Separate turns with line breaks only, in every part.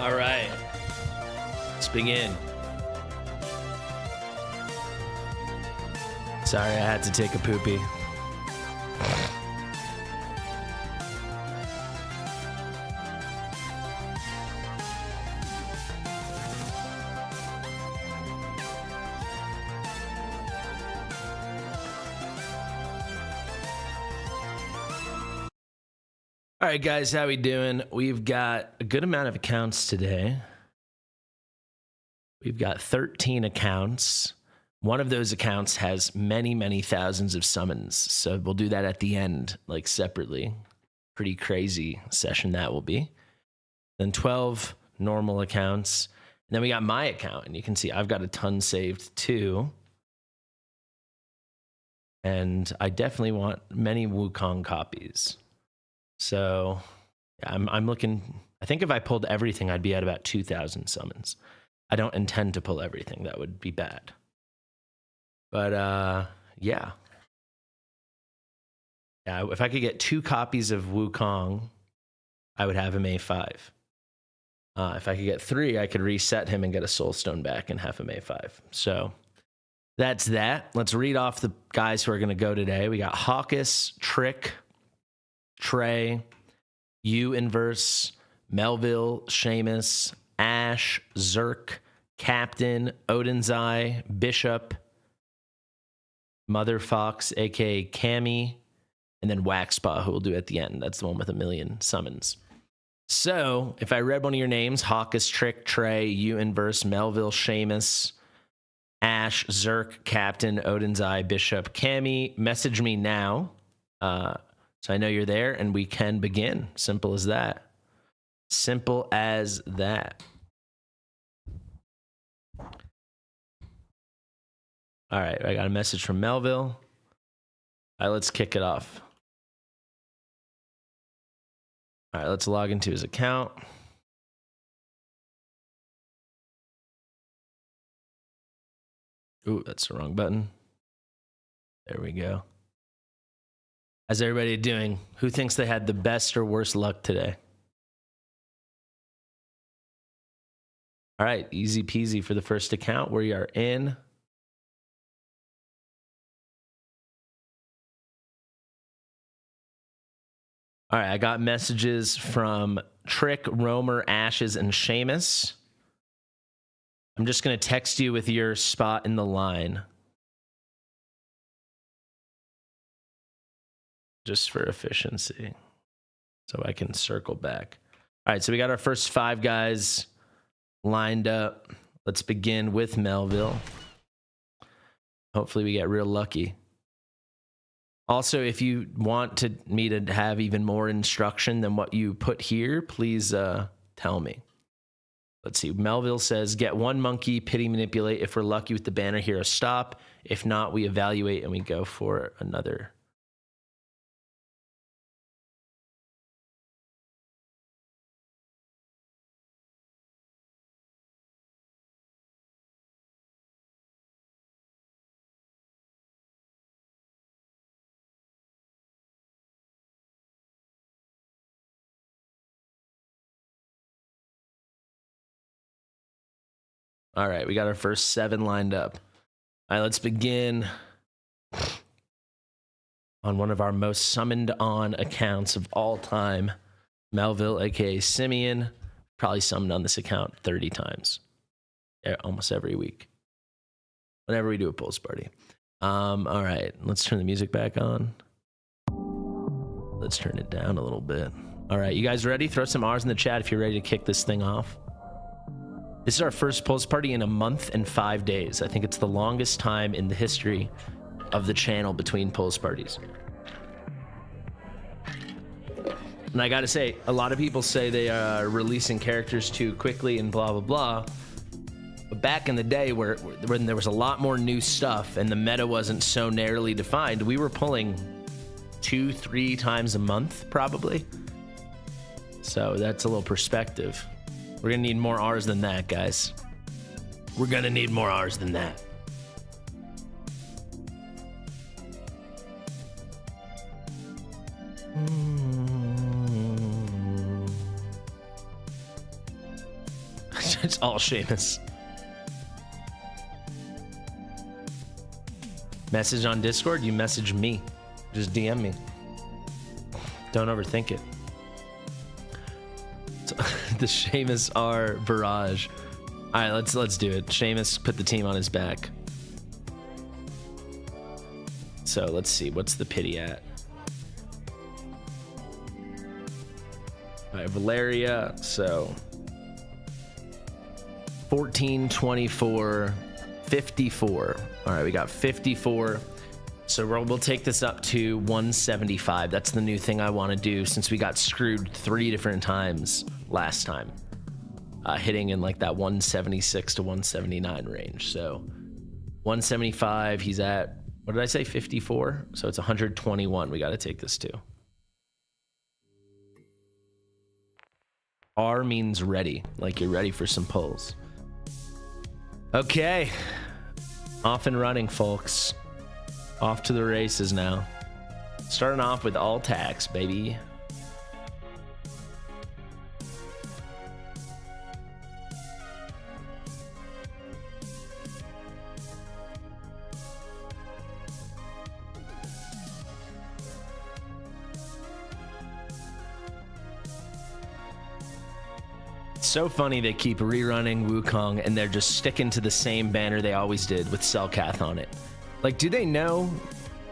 All right. Let's begin. Sorry, I had to take a poopy. All right, guys, how we doing? We've got a good amount of accounts today. We've got 13 accounts. One of those accounts has many, many thousands of summons. So we'll do that at the end, like separately. Pretty crazy session that will be. Then 12 normal accounts. And then we got my account. And you can see I've got a ton saved too. And I definitely want many Wukong copies. So yeah, I'm looking. I think if I pulled everything, I'd be at about 2,000 summons. I don't intend to pull everything. That would be bad. But yeah. Yeah, if I could get 2 copies of Wukong, I would have him A5. If I could get 3, I could reset him and get a Soulstone back and have him A5. So that's that. Let's read off the guys who are going to go today. We got Hawus, Trick, Trey, Inverse, Melville, Sheamus, Ash, Zerk, Captain, Odin's Eye, Bishop, Mother Fox, aka Cammy, and then Waxpaw, who we'll do at the end. That's the one with 1 million summons. So if I read one of your names, Hawus, Trick, Trey, Inverse, Melville, Sheamus, Ash, Zerk, Captain, Odin's Eye, Bishop, Cammy, message me now. So I know you're there and we can begin. Simple as that. Simple as that. All right, I got a message from Melville. All right, let's kick it off. All right, let's log into his account. Ooh, that's the wrong button. There we go. How's everybody doing? Who thinks they had the best or worst luck today? All right, easy peasy for the first account. We are in. All right, I got messages from Trick, Romer, Ashes, and Sheamus. I'm just going to text you with your spot in the line. Just for efficiency, so I can circle back. All right, so we got our first 5 guys lined up. Let's begin with Melville. Hopefully we get real lucky. Also, if you want me to have even more instruction than what you put here, please tell me. Let's see. Melville says, get 1 monkey, pity manipulate. If we're lucky with the banner hero, stop. If not, we evaluate and we go for another. All right, we got our first 7 lined up. All right, let's begin on one of our most summoned on accounts of all time, Melville, aka Simeon. Probably summoned on this account 30 times, almost every week, whenever we do a pulse party. All right, let's turn the music back on. Let's turn it down a little bit. All right, you guys ready? Throw some R's in the chat if you're ready to kick this thing off. This is our first pulse party in a month and 5 days. I think it's the longest time in the history of the channel between pulse parties. And I gotta say, a lot of people say they are releasing characters too quickly and blah, blah, blah. But back in the day when there was a lot more new stuff and the meta wasn't so narrowly defined, we were pulling 2-3 times a month, probably. So that's a little perspective. We're gonna need more R's than that, guys. We're gonna need more R's than that. It's all Sheamus. Message on Discord, you message me. Just DM me. Don't overthink it. The Sheamus R barrage. All right, let's do it. Sheamus put the team on his back. So let's see, what's the pity at? All right, Valeria, so 14, 24, 54. All right, we got 54. So we'll take this up to 175. That's the new thing I want to do since we got screwed 3 different times last time. Hitting in like that 176 to 179 range. So 175, he's at, what did I say, 54? So it's 121 we got to take this to. R means ready, like you're ready for some pulls. Okay, off and running, folks. Off to the races now. Starting off with all tax, baby. So funny they keep rerunning Wukong and they're just sticking to the same banner they always did with Selkath on it. Like, do they know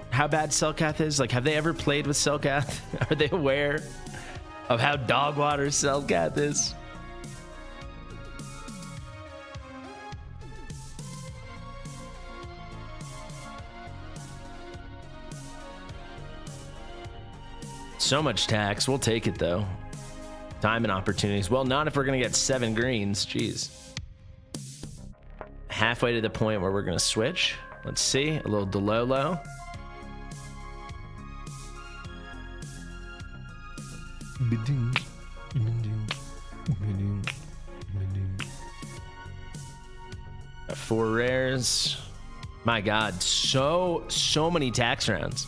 how bad Selkath is? Like, have they ever played with Selkath? Are they aware of how dog water Selkath is? So much tax. We'll take it, though. Time and opportunities. Well, not if we're going to get 7 greens. Jeez. Halfway to the point where we're going to switch. Let's see. A little Delolo. Got 4 rares. My God. So many tax rounds.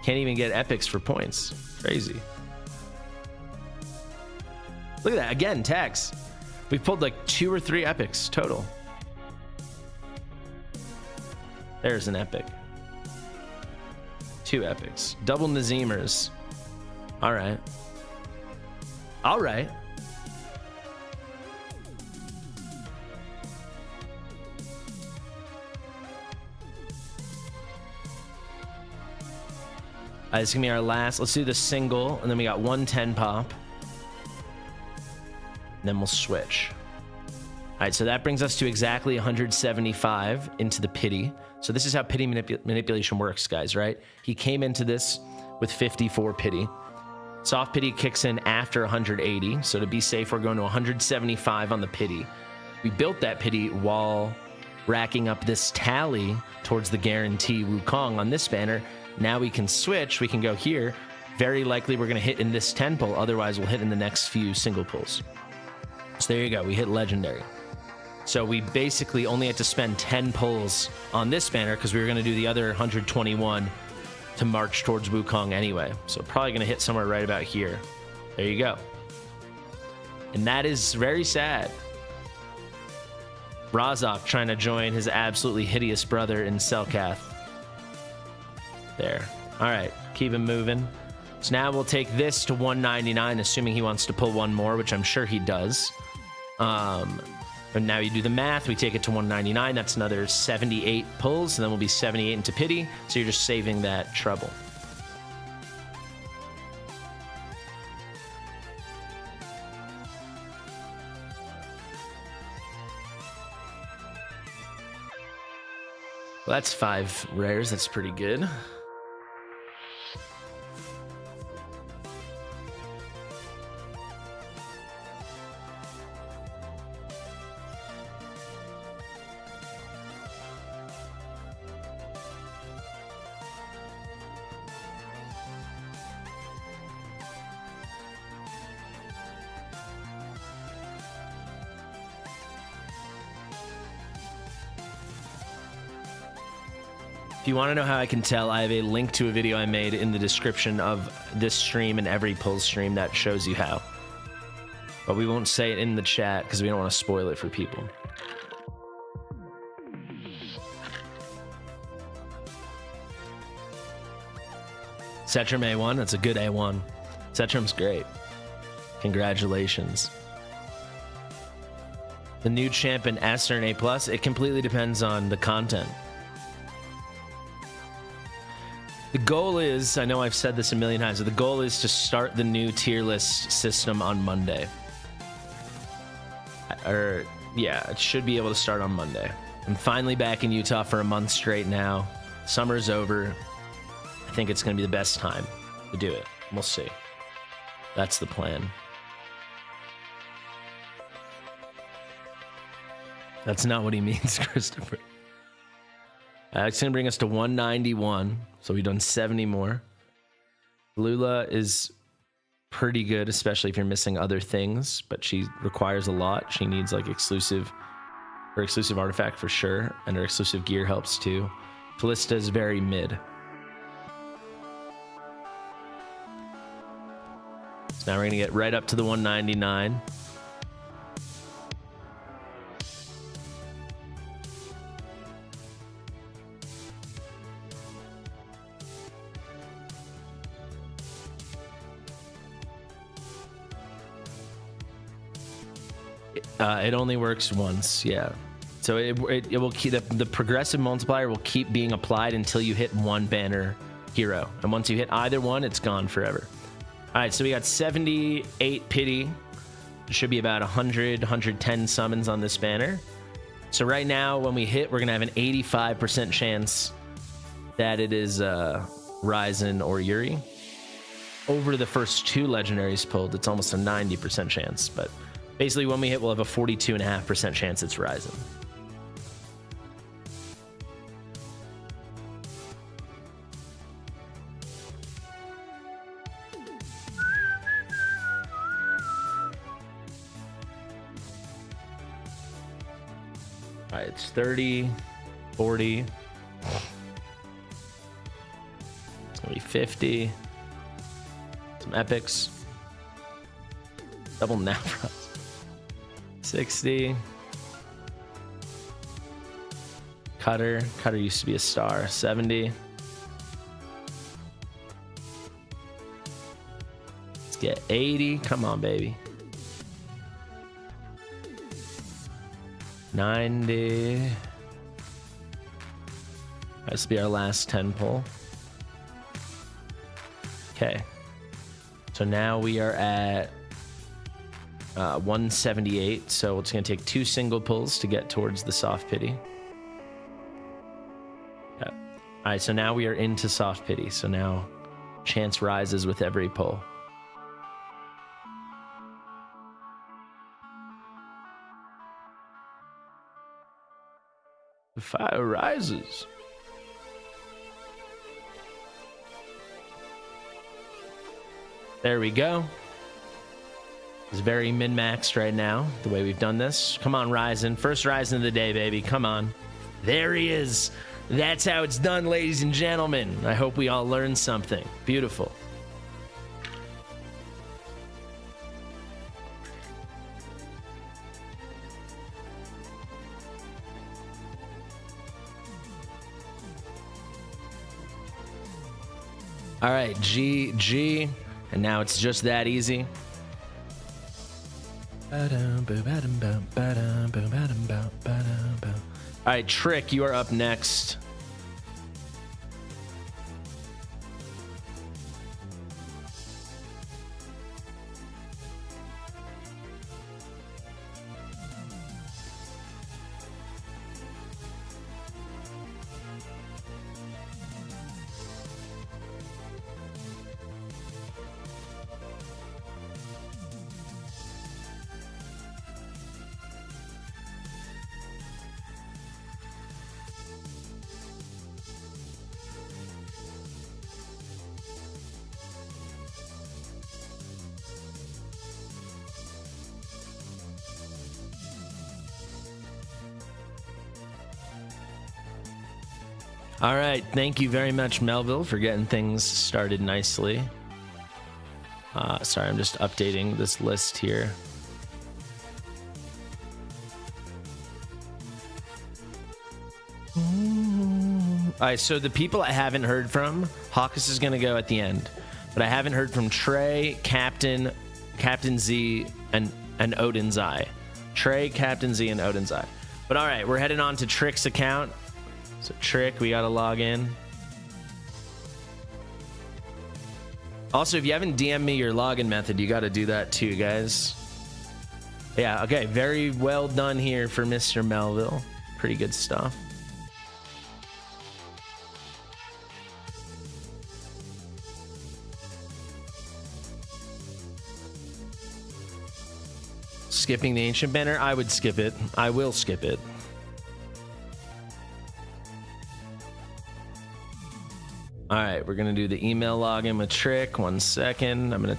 Can't even get epics for points. Crazy. Look at that. Again, tax. We've pulled like 2 or 3 epics total. There's an epic. 2 epics. Double Nazimers. All right. All right. This is going to be our last. Let's do the single, and then we got 110 pop. And then we'll switch. All right, so that brings us to exactly 175 into the pity. So this is how pity manipulation works, guys, right? He came into this with 54 pity. Soft pity kicks in after 180. So to be safe, we're going to 175 on the pity. We built that pity while racking up this tally towards the guarantee Wukong on this banner. Now we can switch. We can go here. Very likely we're going to hit in this 10 pull. Otherwise, we'll hit in the next few single pulls. So there you go. We hit legendary. So we basically only had to spend 10 pulls on this banner because we were going to do the other 121 to march towards Wukong anyway. So probably going to hit somewhere right about here. There you go. And that is very sad. Razak trying to join his absolutely hideous brother in Selkath. There. All right. Keep him moving. So now we'll take this to 199, assuming he wants to pull one more, which I'm sure he does. But now you do the math. We take it to 199. That's another 78 pulls, and then we'll be 78 into pity. So you're just saving that trouble. Well, that's 5 rares. That's pretty good. If you want to know how I can tell, I have a link to a video I made in the description of this stream and every pull stream that shows you how. but we won't say it in the chat because we don't want to spoil it for people. Setram A1, that's a good A1. Setram's great. Congratulations. The new champ in S or an A+, it completely depends on the content. The goal is, I know I've said this a million times, but the goal is to start the new tier list system on Monday. Or, yeah, it should be able to start on Monday. I'm finally back in Utah for a month straight now. Summer's over. I think it's going to be the best time to do it. We'll see. That's the plan. That's not what he means, Christopher. It's going to bring us to 191. So we've done 70 more. Lula is pretty good, especially if you're missing other things, but she requires a lot. She needs like her exclusive artifact for sure, and her exclusive gear helps too. Callista is very mid. So now we're going to get right up to the 199. It only works once, yeah. So it will keep the progressive multiplier will keep being applied until you hit one banner hero, and once you hit either one, it's gone forever. All right, so we got 78 pity. There should be about 100, 110 summons on this banner. So right now, when we hit, we're gonna have an 85% chance that it is Raizan or Yuri. Over the first two legendaries pulled, it's almost a 90% chance, but basically, when we hit, we'll have a 42.5% chance it's Raizan. All right, it's 30, 40. It's gonna be 50. Some epics. Double Navras. 60. Cutter used to be a star. 70. Let's get 80. Come on, baby. 90. This will be our last 10 pull. Okay. So now we are at 178, so it's going to take 2 single pulls to get towards the soft pity. Yeah. All right, so now we are into soft pity. So now chance rises with every pull. The fire rises. There we go. It's very min-maxed right now, the way we've done this. Come on, Raizan. First Raizan of the day, baby. Come on. There he is. That's how it's done, ladies and gentlemen. I hope we all learned something. Beautiful. All right, GG. And now it's just that easy. All right, Trick, you are up next. All right, thank you very much, Melville, for getting things started nicely. Sorry, I'm just updating this list here. All right, so the people I haven't heard from, Hawus is going to go at the end. But I haven't heard from Trey, Captain Z, and Odin's Eye. Trey, Captain Z, and Odin's Eye. But all right, we're heading on to Trick's account. So Trick, we got to log in. Also, if you haven't DM'd me your login method, you got to do that too, guys. Yeah, okay, very well done here for Mr. Melville. Pretty good stuff. Skipping the ancient banner, I would skip it. I will skip it. All right, we're gonna do the email login with Trick. 1 second. I'm gonna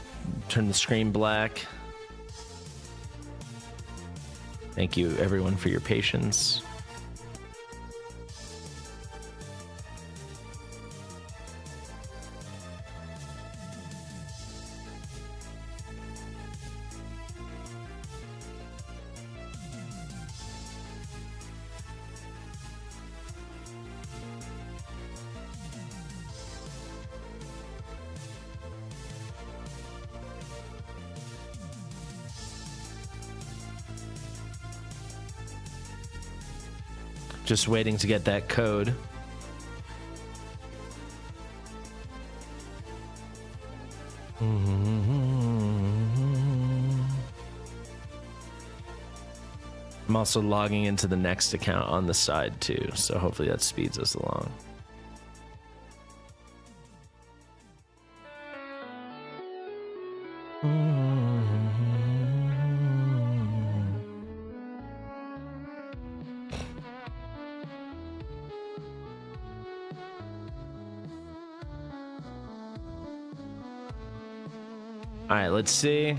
turn the screen black. Thank you, everyone, for your patience. Just waiting to get that code. I'm also logging into the next account on the side too, so hopefully that speeds us along. All right, let's see.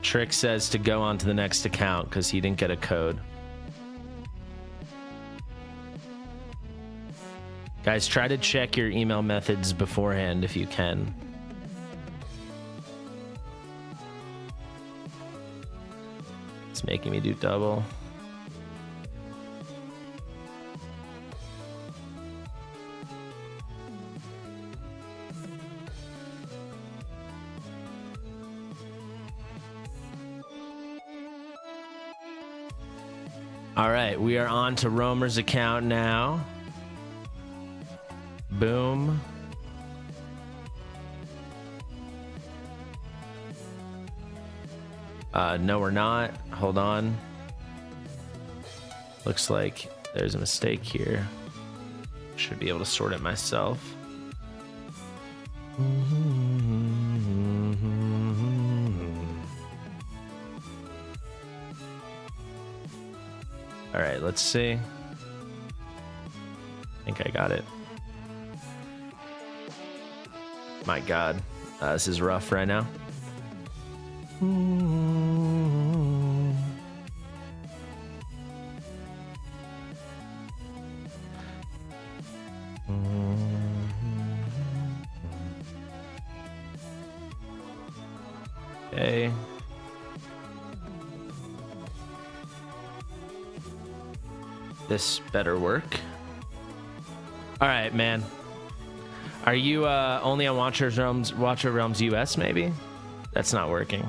Trick says to go on to the next account because he didn't get a code. Guys, try to check your email methods beforehand if you can. It's making me do double. All right, we are on to Romer's account now. Boom. No, we're not. Hold on. Looks like there's a mistake here. Should be able to sort it myself. All right, let's see. I think I got it. My God, this is rough right now. Okay. This better work. All right, man. Are you only on Watcher Realms US, maybe? That's not working.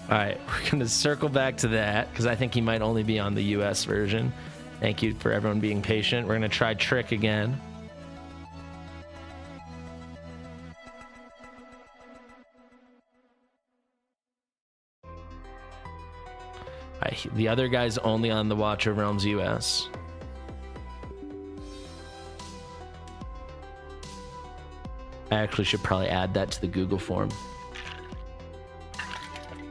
All right, we're going to circle back to that because I think he might only be on the US version. Thank you for everyone being patient. We're going to try Trick again. The other guy's only on the Watcher Realms US. I actually should probably add that to the Google form.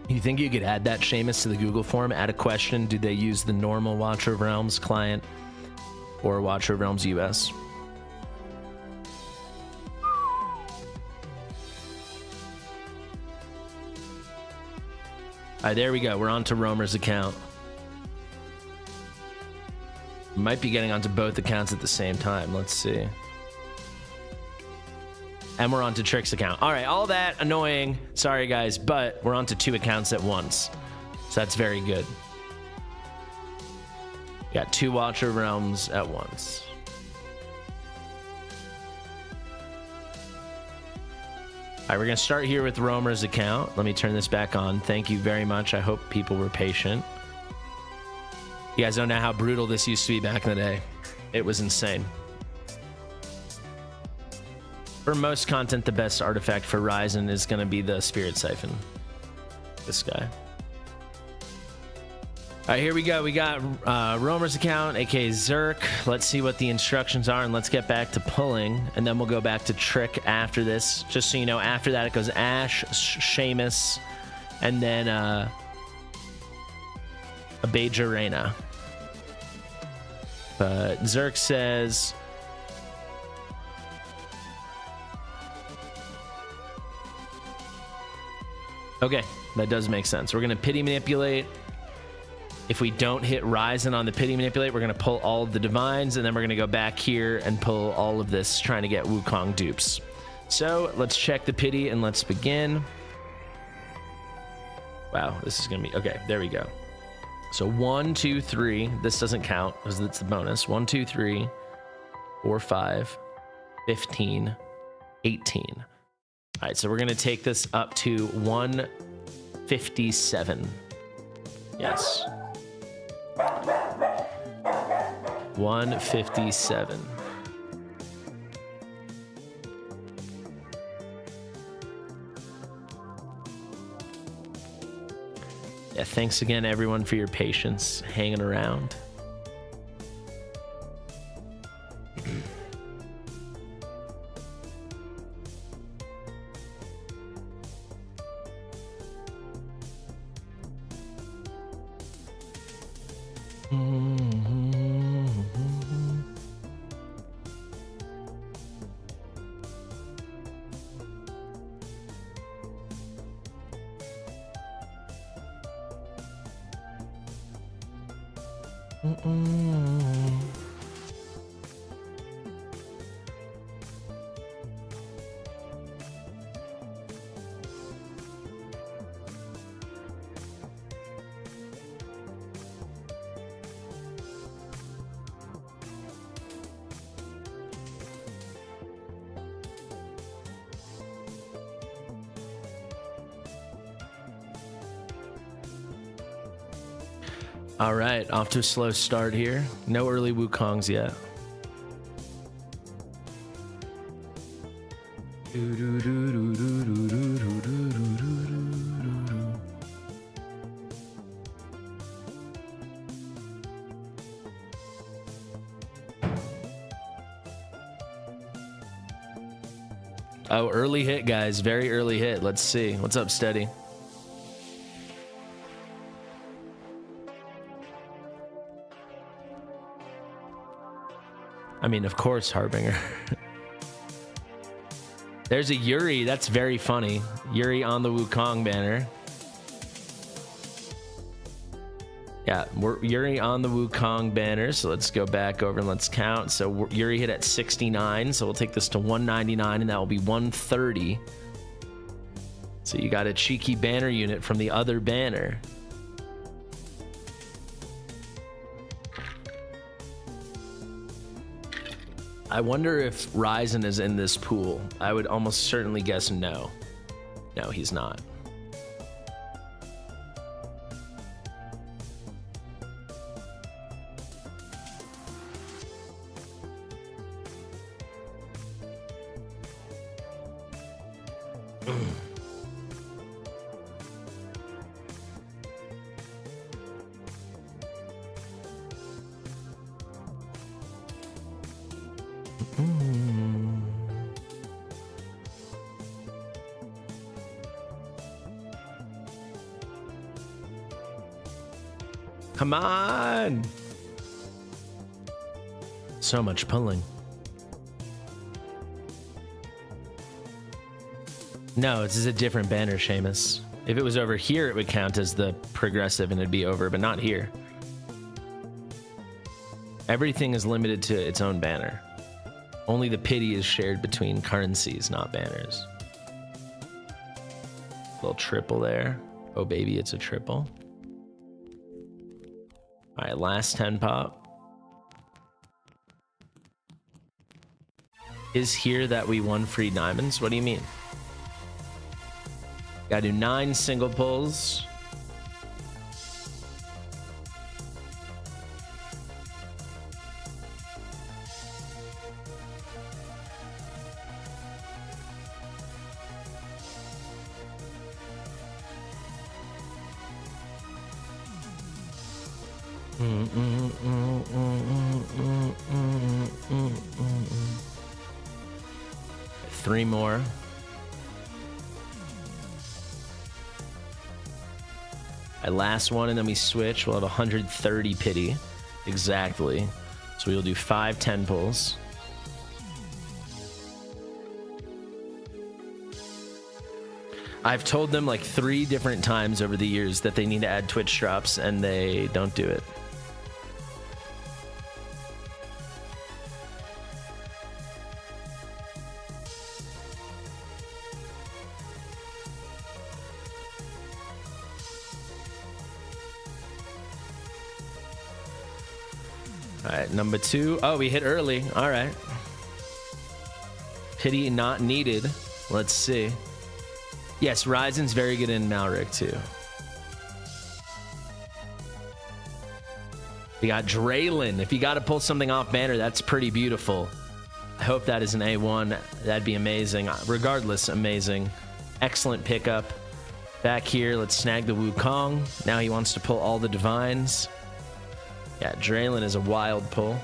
You think you could add that, Sheamus, to the Google form? Add a question. Do they use the normal Watcher of Realms client or Watcher of Realms US? All right, there we go. We're on to Romer's account. Might be getting onto both accounts at the same time. Let's see. And we're on to Trick's account. All right, all that annoying. Sorry, guys, but we're on to 2 accounts at once. So that's very good. Got 2 Watcher Realms at once. All right, we're going to start here with Romer's account. Let me turn this back on. Thank you very much. I hope people were patient. You guys don't know how brutal this used to be back in the day. It was insane. For most content, the best artifact for Raizan is going to be the Spirit Siphon. This guy. All right, here we go. We got Romer's account, aka Zerk. Let's see what the instructions are, and let's get back to pulling, and then we'll go back to Trick after this. Just so you know, after that, it goes Ash, Sheamus, and then Abeharena. But Zerk says... Okay, that does make sense. We're going to Pity Manipulate. If we don't hit Raizan on the Pity Manipulate, we're going to pull all of the Divines, and then we're going to go back here and pull all of this, trying to get Wukong dupes. So let's check the Pity, and let's begin. Wow, this is going to be... Okay, there we go. So 1, 2, 3. This doesn't count because it's the bonus. 1, 2, 3, 4, 5, 15, 18. All right, so we're going to take this up to 157. Yes. 157. Yeah, thanks again, everyone, for your patience hanging around. All right, off to a slow start here. No early Wukongs yet. Oh, early hit, guys. Very early hit. Let's see. What's up, Steady? I mean, of course, Harbinger. There's a Yuri. That's very funny. Yuri on the Wukong banner. Yeah, we're Yuri on the Wukong banner. So let's go back over and let's count. So Yuri hit at 69. So we'll take this to 199, and that will be 130. So you got a cheeky banner unit from the other banner. I wonder if Raizan is in this pool. I would almost certainly guess no. No, he's not. Come on! So much pulling. No, this is a different banner, Sheamus. If it was over here, it would count as the progressive and it'd be over, but not here. Everything is limited to its own banner. Only the pity is shared between currencies, not banners. Little triple there. Oh, baby, it's a triple. All right, last 10 pop. Is here that we won free diamonds? What do you mean? Gotta do 9 single pulls. Three more. Our last one, and then we switch. We'll have 130 pity. Exactly. So we'll do 5 10 pulls. I've told them like 3 different times over the years that they need to add Twitch drops, and they don't do it. All right, number 2. Oh, we hit early. All right. Pity not needed. Let's see. Yes, Raizan's very good in Malric too. We got Draylin. If you got to pull something off banner, that's pretty beautiful. I hope that is an A1. That'd be amazing. Regardless, amazing. Excellent pickup. Back here, let's snag the Wukong. Now he wants to pull all the divines. Yeah, Draylin is a wild pull.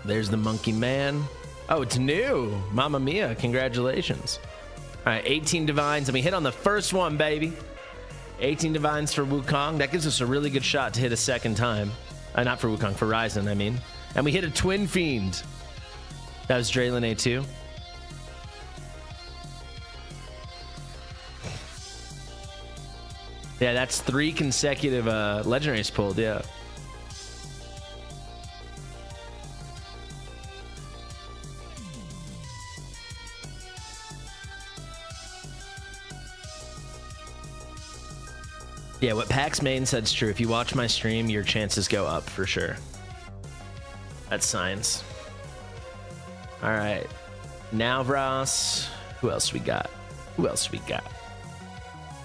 There's the monkey man. Oh, it's new. Mamma mia. Congratulations. All right, 18 divines, and we hit on the first one, baby. 18 divines for Wukong. That gives us a really good shot to hit a second time. Not for Wukong, for Raizan, I mean. And we hit a Twin Fiend. That was Draylin A2. Yeah, that's 3 consecutive legendaries pulled, yeah. Yeah, what Pax Main said's true. If you watch my stream, your chances go up for sure. That's science. All right. Now, Ross. Who else we got? Who else we got?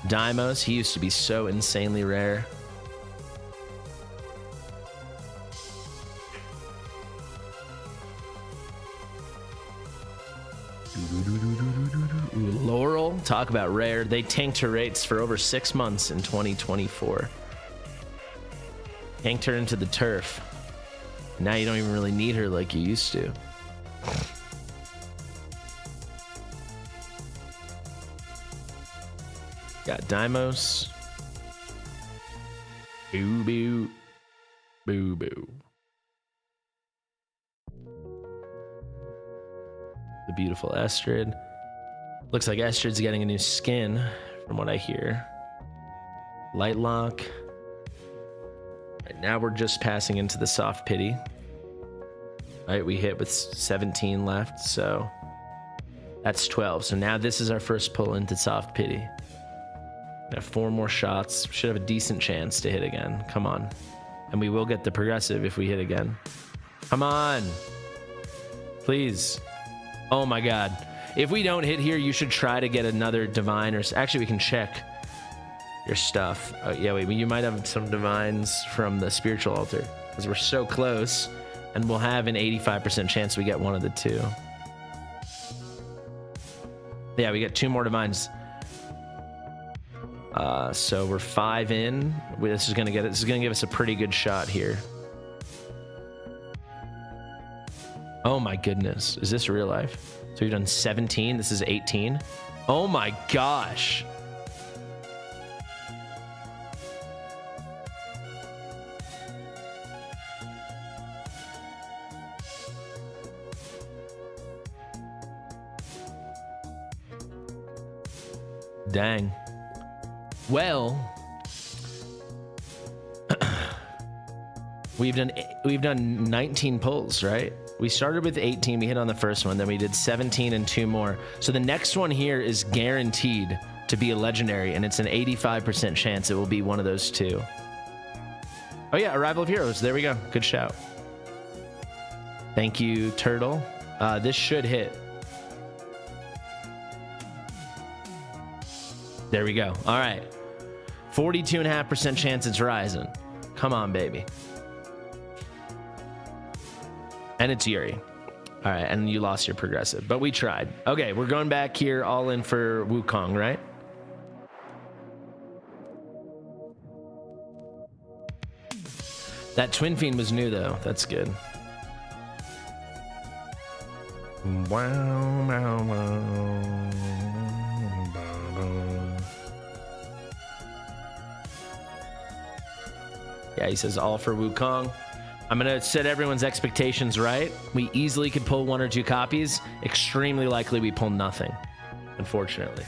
Deimos. He used to be so insanely rare. Ooh, Laurel, talk about rare. They tanked her rates for over 6 months in 2024. Tanked her into the turf. Now you don't even really need her like you used to. Got Deimos. Boo boo. Boo boo. The beautiful Estrid. Looks like Estrid's getting a new skin from what I hear. Lightlock. Right, now we're just passing into the soft pity. All right, we hit with 17 left, so that's 12. So now this is our first pull into soft pity. We have 4 more shots. Should have a decent chance to hit again. Come on. And we will get the progressive if we hit again. Come on. Please. Oh my God. If we don't hit here, you should try to get another divine, or actually we can check your stuff. Oh yeah, wait, you might have some divines from the spiritual altar because we're so close, and we'll have an 85% chance we get one of the 2. Yeah, we get 2 more divines. So we're 5 in. This is gonna give us a pretty good shot here. Oh my goodness, is this real life? So we've done 17. This is 18. Oh my gosh. Dang. Well, we've done 19 pulls, right? We started with 18, we hit on the first one, then we did 17 and 2 more. So the next one here is guaranteed to be a legendary, and it's an 85% chance it will be one of those two. Oh yeah, Arrival of Heroes. There we go. Good shout. Thank you, Turtle. This should hit. There we go. All right. 42.5% chance it's Raizan. Come on, baby. And it's Yuri. All right, and you lost your progressive, but we tried. Okay, we're going back here all in for Wukong, right? That Twin Fiend was new, though. That's good. Wow, wow, wow. Yeah, he says all for Wukong. I'm going to set everyone's expectations right. We easily could pull 1 or 2 copies. Extremely likely we pull nothing, unfortunately.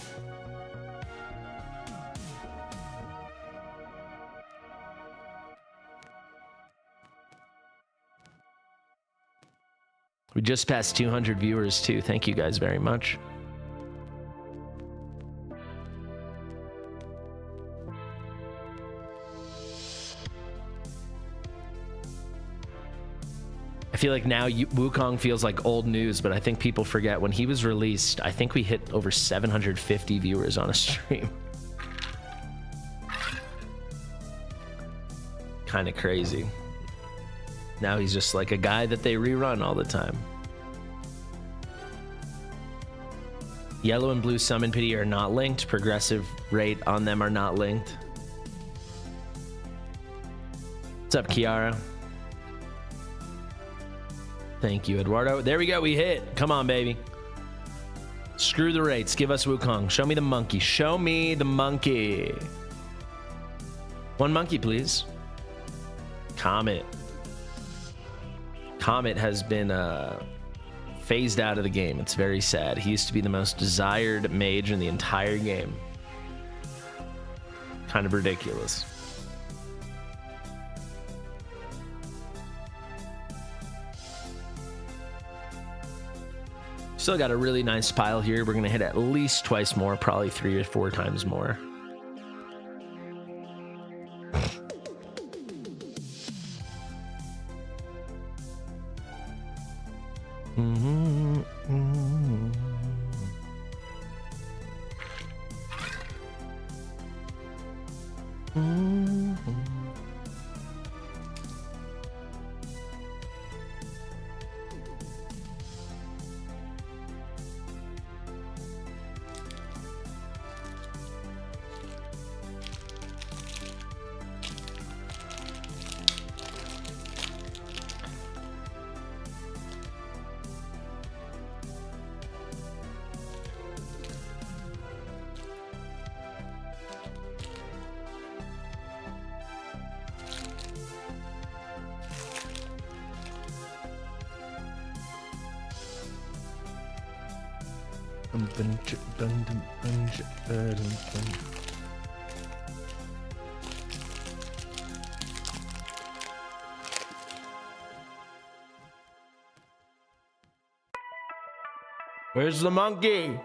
We just passed 200 viewers, too. Thank you guys very much. I feel like now Wukong feels like old news, but I think people forget when he was released. I think we hit over 750 viewers on a stream. Kind of crazy. Now he's just like a guy that they rerun all the time. Yellow and blue Summon Pity are not linked. Progressive rate on them are not linked. What's up, Kiara? Thank you, Eduardo. There we go. We hit. Come on, baby. Screw the rates. Give us Wukong. Show me the monkey. Show me the monkey. 1 monkey, please. Comet. Comet has been phased out of the game. It's very sad. He used to be the most desired mage in the entire game. Kind of ridiculous. Still got a really nice pile here. We're going to hit at least twice more, probably 3 or 4 times more. Where's the monkey?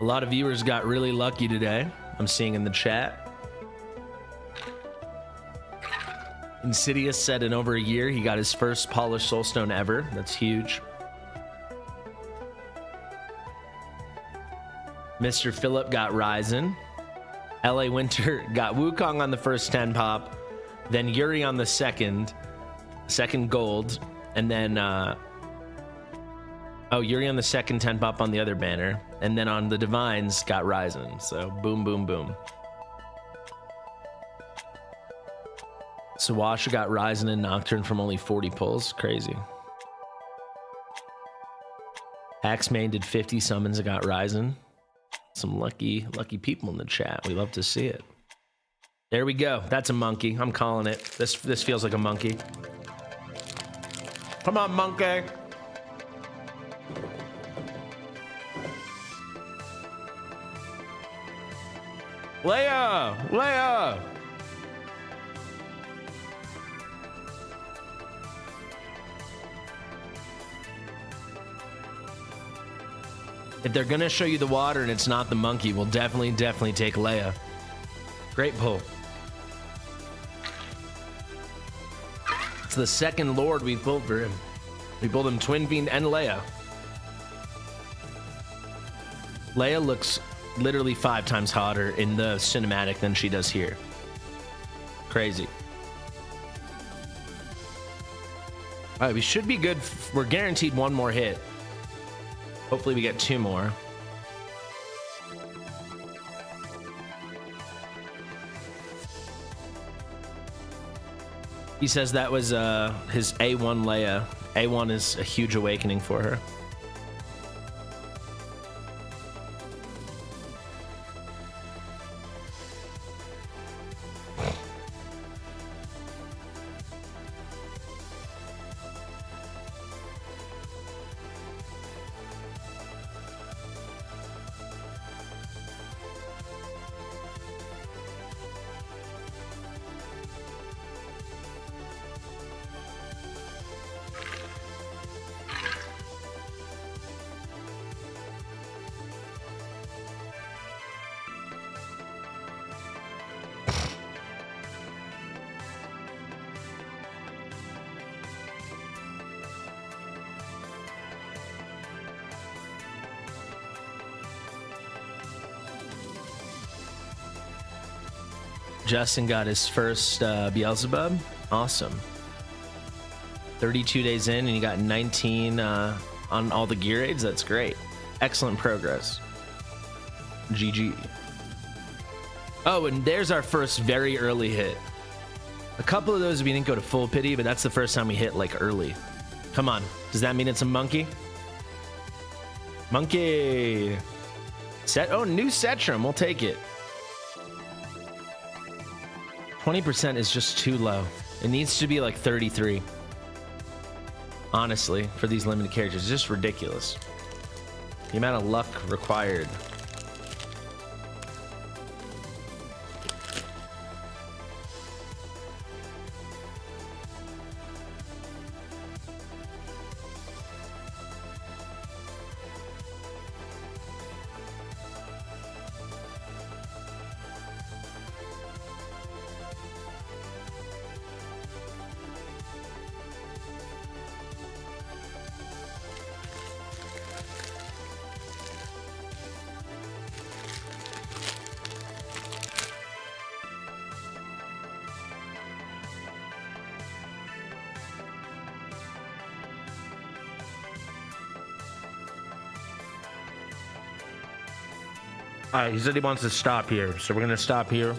A lot of viewers got really lucky today. I'm seeing in the chat. Insidious said in over a year he got his first polished soulstone ever. That's huge. Mr. Phillip got Raizan. LA Winter got Wukong on the first 10 pop, then Yuri on the second gold, and then Yuri on the second 10 pop on the other banner, and then on the Divines got Raizan. So boom, boom, boom. Sawasha got Raizan and Nocturne from only 40 pulls. Crazy. Axemain did 50 summons and got Raizan. Some lucky people in the chat. We love to see it. There we go. That's a monkey. I'm calling it. This feels like a monkey. Come on, monkey. Leia! If they're gonna show you the water and it's not the monkey, we'll definitely take Leia. Great pull. It's the second Lord we pulled for him. We pulled him Twin Fiend and Leia. Leia looks literally 5 times hotter in the cinematic than she does here. Crazy. All right, we should be good. We're guaranteed one more hit. Hopefully we get 2 more. He says that was his A1 Leia. A1 is a huge awakening for her. Justin got his first Beelzebub. Awesome. 32 days in and he got 19 on all the gear aids. That's great. Excellent progress. GG. Oh, and there's our first very early hit. A couple of those we didn't go to full pity, but that's the first time we hit like early. Come on. Does that mean it's a monkey? Monkey. New Setrum. We'll take it. 20% is just too low. It needs to be like 33. Honestly, for these limited characters, it's just ridiculous. The amount of luck required. All right, he said he wants to stop here, so we're gonna stop here.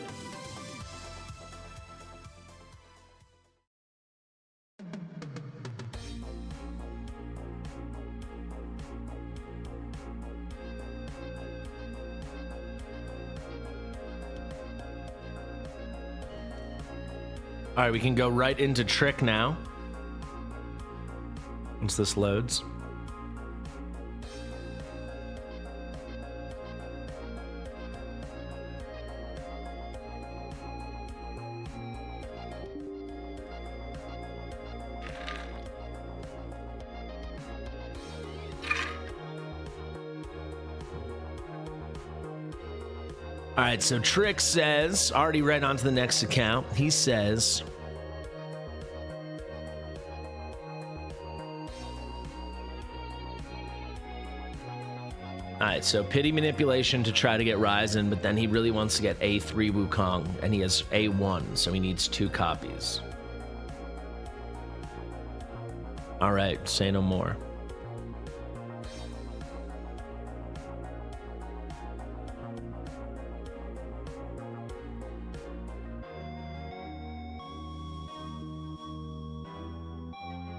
All right, we can go right into Trick now. Once this loads. All right, so Trick says, already read on to the next account. He says, all right, so pity manipulation to try to get Raizan, but then he really wants to get A3 Wukong, and he has A1, so he needs 2 copies. All right, say no more.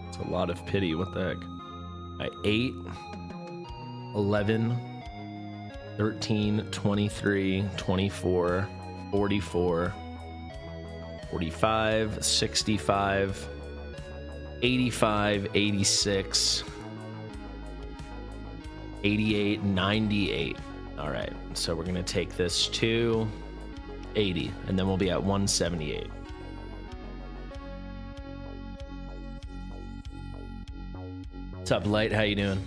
It's a lot of pity. What the heck? All right, 8, 11, 13, 23, 24, 44, 45, 65, 85, 86, 88, 98. All right, so we're gonna take this to 80, and then we'll be at 178. What's up, Light? How you doing?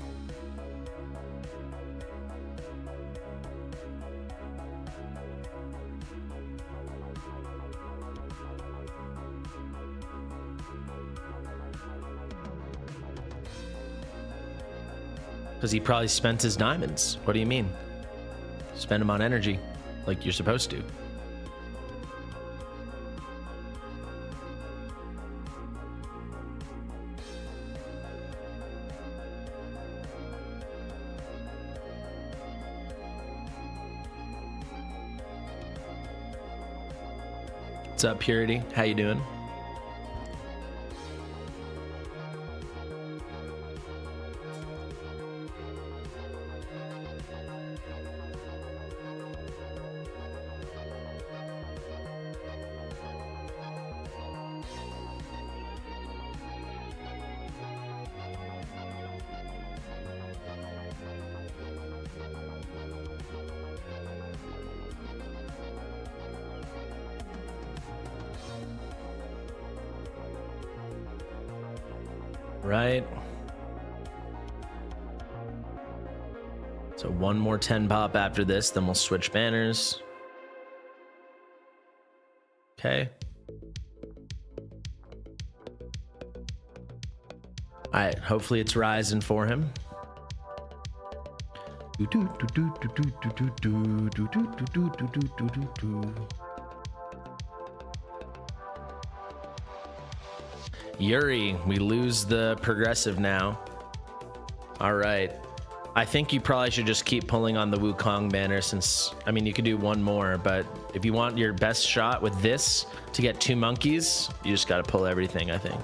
Because he probably spent his diamonds. What do you mean? Spend them on energy, like you're supposed to. What's up, Purity? How you doing? Right. So one more 10 pop after this, then we'll switch banners. Okay. All right, hopefully it's Raizan for him. Yuri, we lose the progressive now. All right. I think you probably should just keep pulling on the Wukong banner since, I mean, you could do one more, but if you want your best shot with this to get 2 monkeys, you just got to pull everything, I think.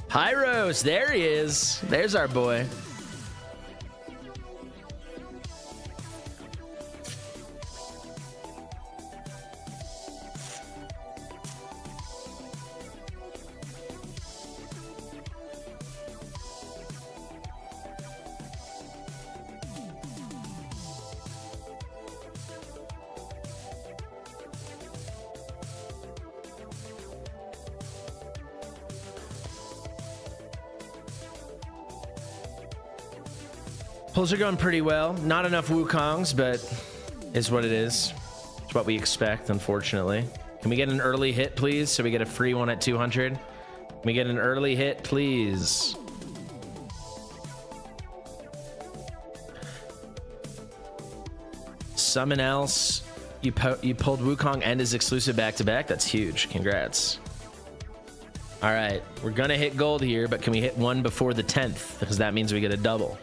Hyros, there he is. There's our boy. Pulls are going pretty well. Not enough Wukongs, but is what it is. It's what we expect, unfortunately. Can we get an early hit, please? So we get a free one at 200. Can we get an early hit, please? Someone else. You pulled Wukong and his exclusive back-to-back. That's huge. Congrats. All right. We're going to hit gold here, but can we hit one before the 10th? Because that means we get a double.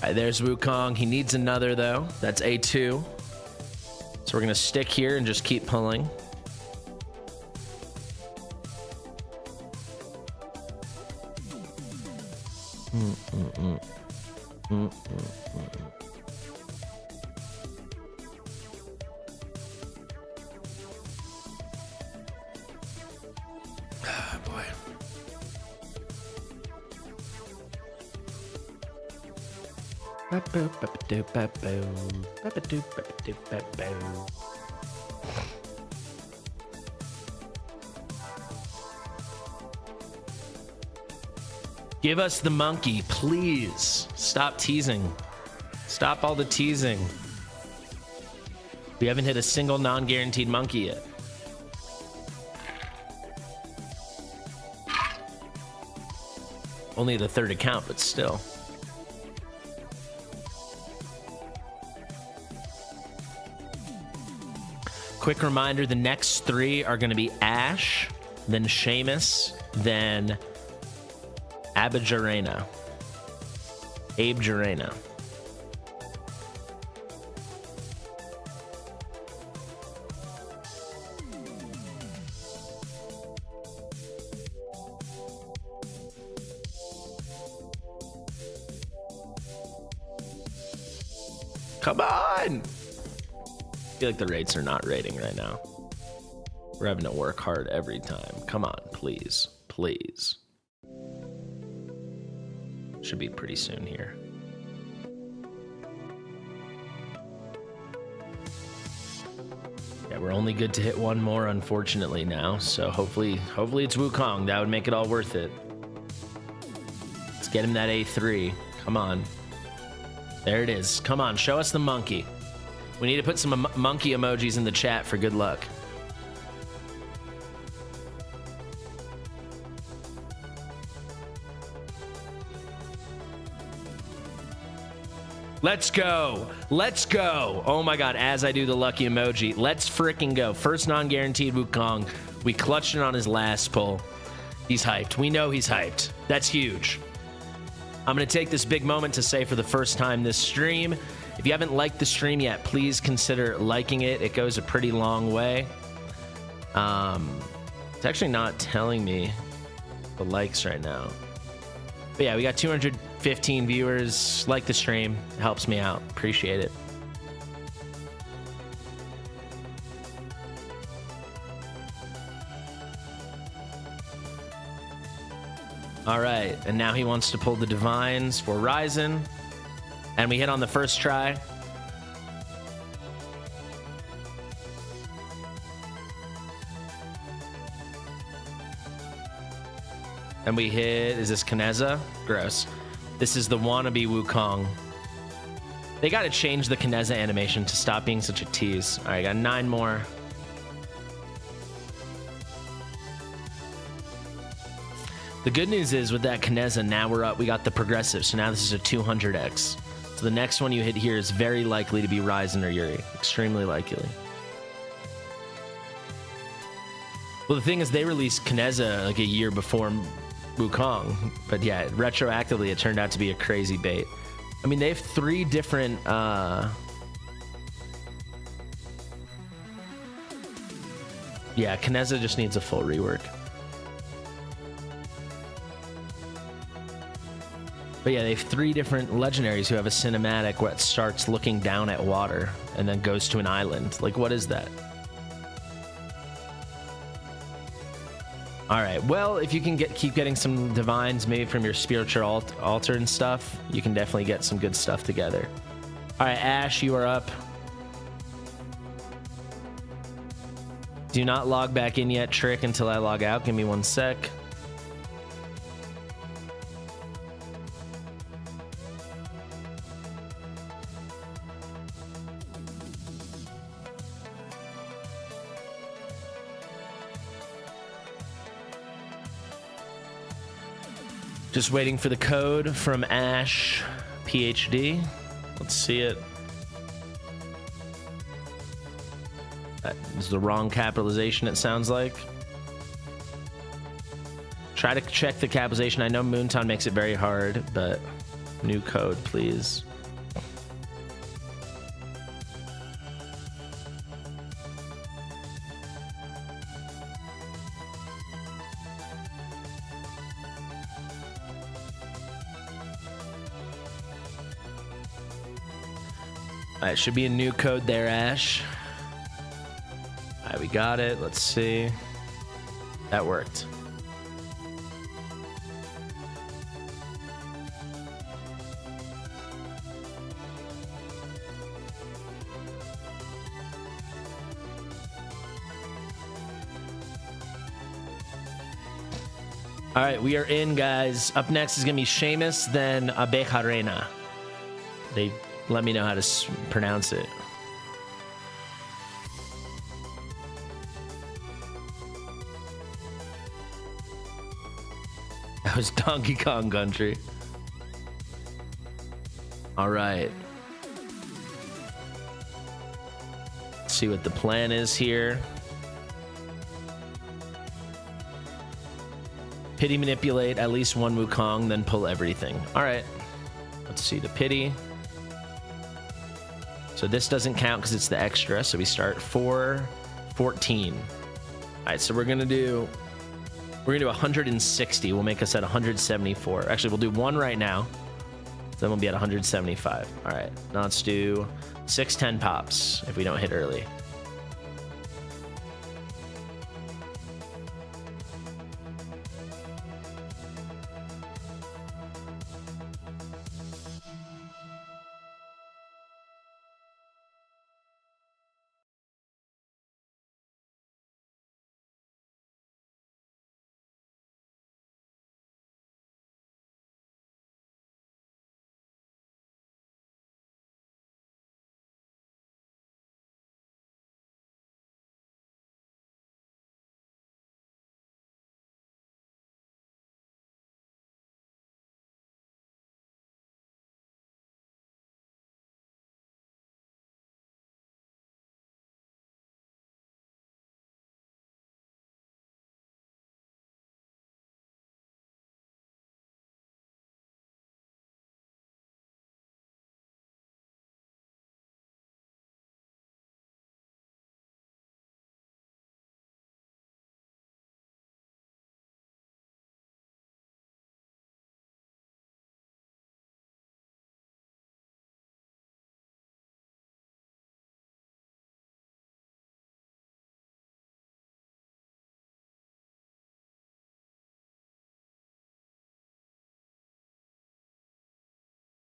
All right, there's Wukong. He needs another, though. That's A2. So So we're gonna stick here and just keep pulling. Oh, boy. Give us the monkey, please. Stop teasing. Stop all the teasing. We haven't hit a single non-guaranteed monkey yet. Only the third account, but still. Quick reminder, the next three are going to be Ash, then Sheamus, then Abeharena. Abeharena. Come on! I feel like the rates are not rating right now. We're having to work hard every time. Come on, please. Please. Should be pretty soon here. Yeah, we're only good to hit one more, unfortunately, now. So hopefully it's Wukong. That would make it all worth it. Let's get him that A3. Come on. There it is. Come on, show us the monkey. We need to put some monkey emojis in the chat for good luck. Let's go. Let's go. Oh my God, as I do the lucky emoji. Let's freaking go. First non-guaranteed Wukong. We clutched it on his last pull. He's hyped. We know he's hyped. That's huge. I'm going to take this big moment to say for the first time this stream, if you haven't liked the stream yet, please consider liking it. It goes a pretty long way. It's actually not telling me the likes right now. But yeah, we got 215 viewers. Like the stream. It helps me out. Appreciate it. All right, and now he wants to pull the divines for Raizan. And we hit on the first try. And we hit, is this Kineza? Gross. This is the wannabe Wukong. They got to change the Kineza animation to stop being such a tease. All right, got 9 more. The good news is with that Kineza, now we're up. We got the progressive, so now this is a 200x. So the next one you hit here is very likely to be Raizan or Yuri. Extremely likely. Well, the thing is, they released Kineza like a year before Wukong. But yeah, retroactively, it turned out to be a crazy bait. I mean, they have 3 different... Yeah, Kineza just needs a full rework. But yeah, they have 3 different legendaries who have a cinematic where it starts looking down at water and then goes to an island. Like, what is that? All right. Well, if you can keep getting some divines, maybe from your spiritual altar and stuff, you can definitely get some good stuff together. All right, Ash, you are up. Do not log back in yet, Trick, until I log out. Give me 1 sec. Just waiting for the code from Ash PhD. Let's see it. That is the wrong capitalization, it sounds like. Try to check the capitalization. I know Moonton makes it very hard, but new code, please. right, should be a new code there, Ash. All right, we got it. Let's see. That worked. All right, we are in, guys. Up next is going to be Sheamus, then Abeharena. They let me know how to pronounce it. That was Donkey Kong Country. All right. Let's see what the plan is here. Pity manipulate at least one Wukong, then pull everything. All right. Let's see the pity. So this doesn't count because it's the extra. So we start 414. All right. So we're gonna do 160. We'll make us at 174. Actually, we'll do one right now. Then we'll be at 175. All right. Now let's do 610 pops if we don't hit early.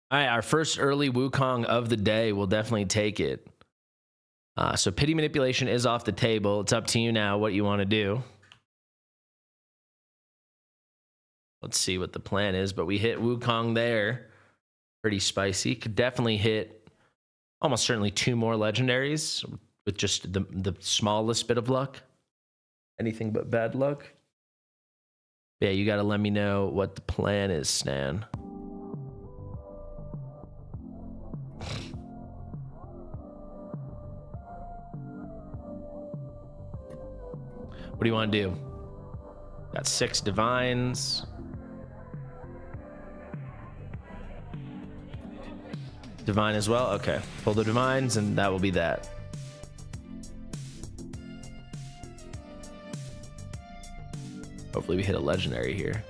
All right, our first early Wukong of the day. We'll definitely take it. So pity manipulation is off the table. It's up to you now what you want to do. Let's see what the plan is, but we hit Wukong there. Pretty spicy. Could definitely hit almost certainly 2 more legendaries with just the smallest bit of luck. Anything but bad luck. Yeah, you got to let me know what the plan is, Stan. What do you want to do? Got 6 divines. Divine as well? Okay. Pull the divines and that will be that. Hopefully we hit a legendary here.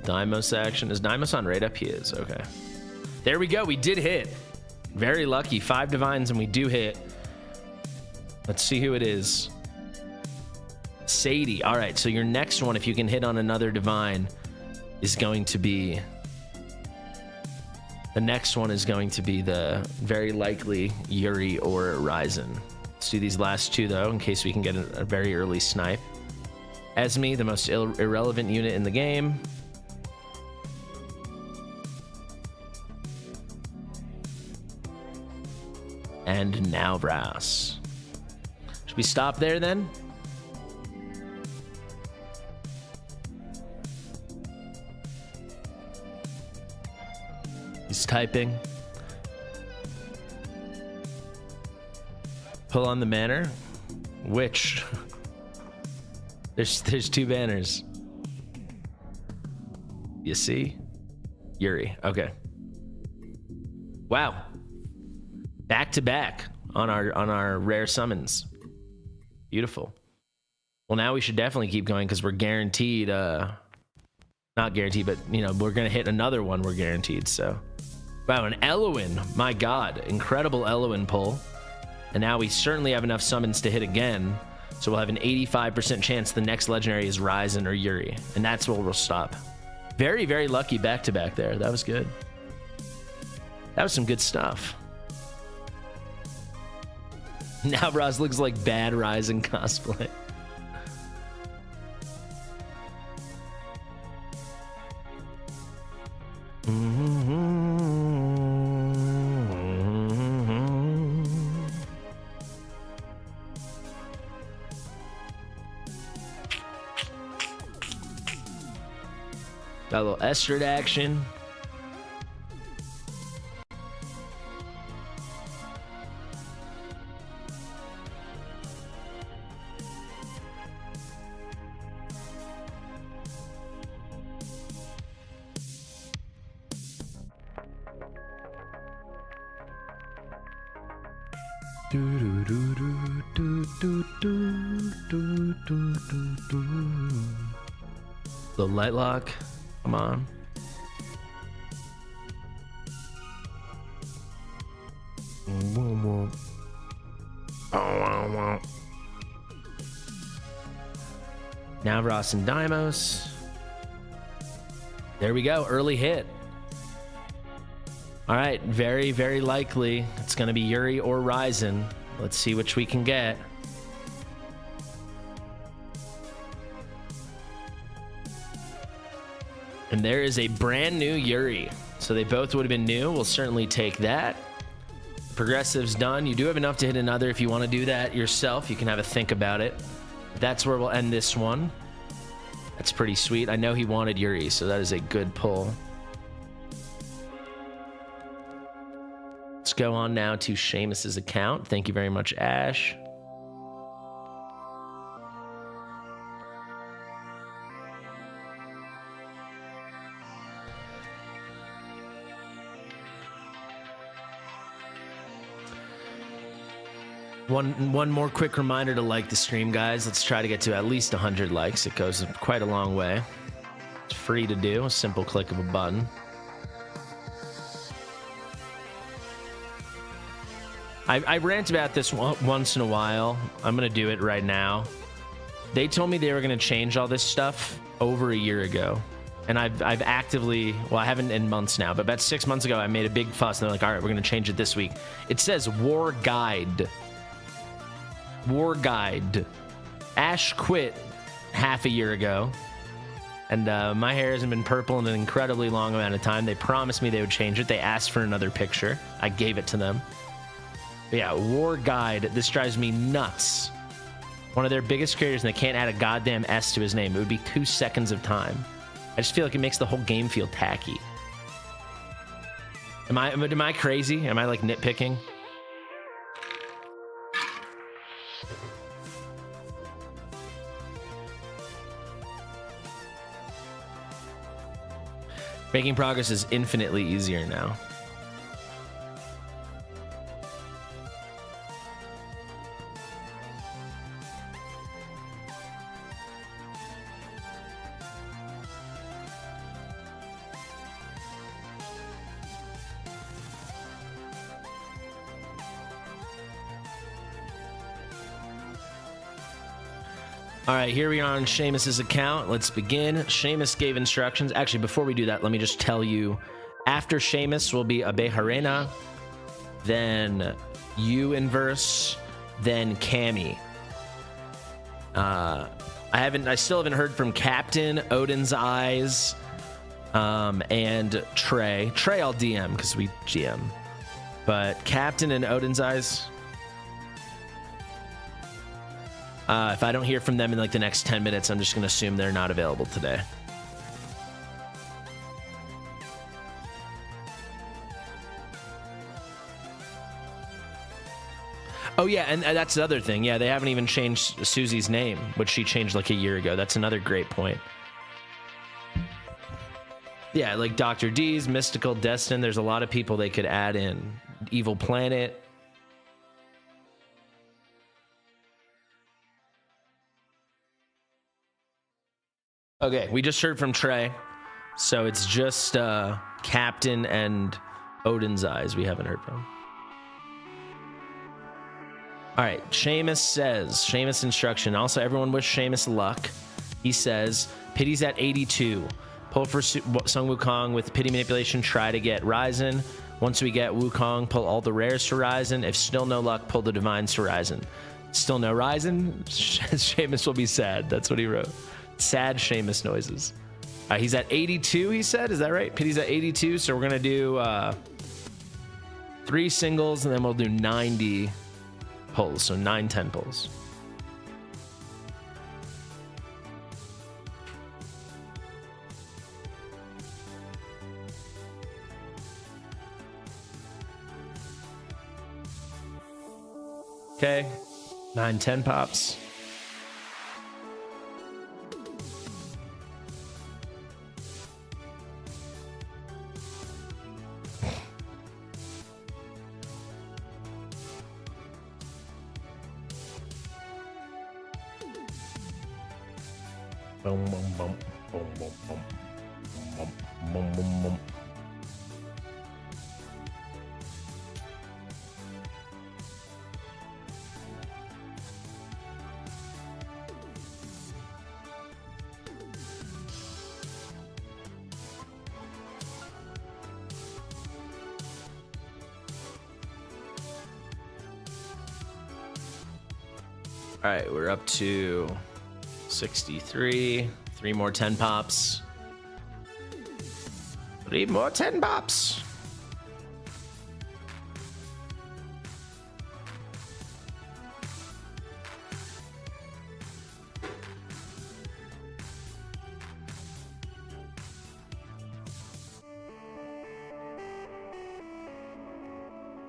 Deimos action. Is Deimos on right up? He is. Okay. There we go. We did hit. Very lucky. 5 divines and we do hit. Let's see who it is. Sadie. All right. So your next one, if you can hit on another divine, is going to be... The next one is going to be the very likely Yuri or Raizan. Let's do these last 2, though, in case we can get a very early snipe. Esme, the most irrelevant unit in the game. And now Brass. Should we stop there then? He's typing. Pull on the banner. Which? There's 2 banners. You see? Yuri. Okay. Wow. Back to back on our rare summons. Beautiful. Well, now we should definitely keep going because we're guaranteed, not guaranteed, but, you know, we're going to hit another one. We're guaranteed. So, wow, an Eloin. My God. Incredible Eloin pull. And now we certainly have enough summons to hit again. So we'll have an 85% chance the next legendary is Raizan or Yuri. And that's where we'll stop. Very, very lucky back-to-back there. That was good. That was some good stuff. Now Ross looks like bad Raizan cosplay. Got a little Estrid action. The light lock. Come on. Now Ross and Deimos. There we go. Early hit. All right. Very, very likely it's going to be Yuri or Raizan. Let's see which we can get. And there is a brand new Yuri. So they both would have been new. We'll certainly take that. Progressive's done. You do have enough to hit another. If you want to do that yourself, you can have a think about it. That's where we'll end this one. That's pretty sweet. I know he wanted Yuri, so that is a good pull. Let's go on now to Sheamus's account. Thank you very much, Ash. One more quick reminder to like the stream, guys. Let's try to get to at least 100 likes. It goes quite a long way. It's free to do, a simple click of a button. I rant about this once in a while. I'm going to do it right now. They told me they were going to change all this stuff over a year ago. And I've actively, well, I haven't in months now, but about 6 months ago, I made a big fuss. And they're like, all right, we're going to change it this week. It says War Guide. War Guide. Ash quit half a year ago. And my hair hasn't been purple in an incredibly long amount of time. They promised me they would change it. They asked for another picture. I gave it to them. But yeah, War Guide. This drives me nuts. One of their biggest creators, and they can't add a goddamn S to his name. It would be 2 seconds of time. I just feel like it makes the whole game feel tacky. Am I crazy? Am I like nitpicking? Making progress is infinitely easier now. All right, here we are on Sheamus's account. Let's begin. Sheamus gave instructions. Actually, before we do that, let me just tell you, after Sheamus will be Abeharena, then Inverse, then Cammy. I still haven't heard from Captain, Odin's Eyes, and Trey. Trey I'll DM because we GM. But Captain and Odin's Eyes, if I don't hear from them in like the next 10 minutes, I'm just going to assume they're not available today. Oh, yeah, and that's the other thing. Yeah, they haven't even changed Susie's name, which she changed like a year ago. That's another great point. Yeah, like Dr. D's, Mystical, Destin. There's a lot of people they could add in. Evil Planet. Okay, we just heard from Trey. So it's just Captain and Odin's Eyes we haven't heard from. All right, Sheamus says, Sheamus instruction. Also, everyone wish Sheamus luck. He says, Pity's at 82. Pull for Sung Wukong with Pity Manipulation. Try to get Raizan. Once we get Wukong, pull all the rares for Raizan. If still no luck, pull the Divines for Raizan. Still no Raizan? Sheamus will be sad. That's what he wrote. Sad Sheamus noises. He's at 82, he said. Is that right? Pity's at 82. So we're going to do 3 singles, and then we'll do 90 pulls. So 9-10 pulls. Okay. 9-10 pops. Boom, boom, boom, boom, boom, boom, boom, boom, boom, boom. All right, we're up to 63. 3 more 10 pops. 3 more 10 pops.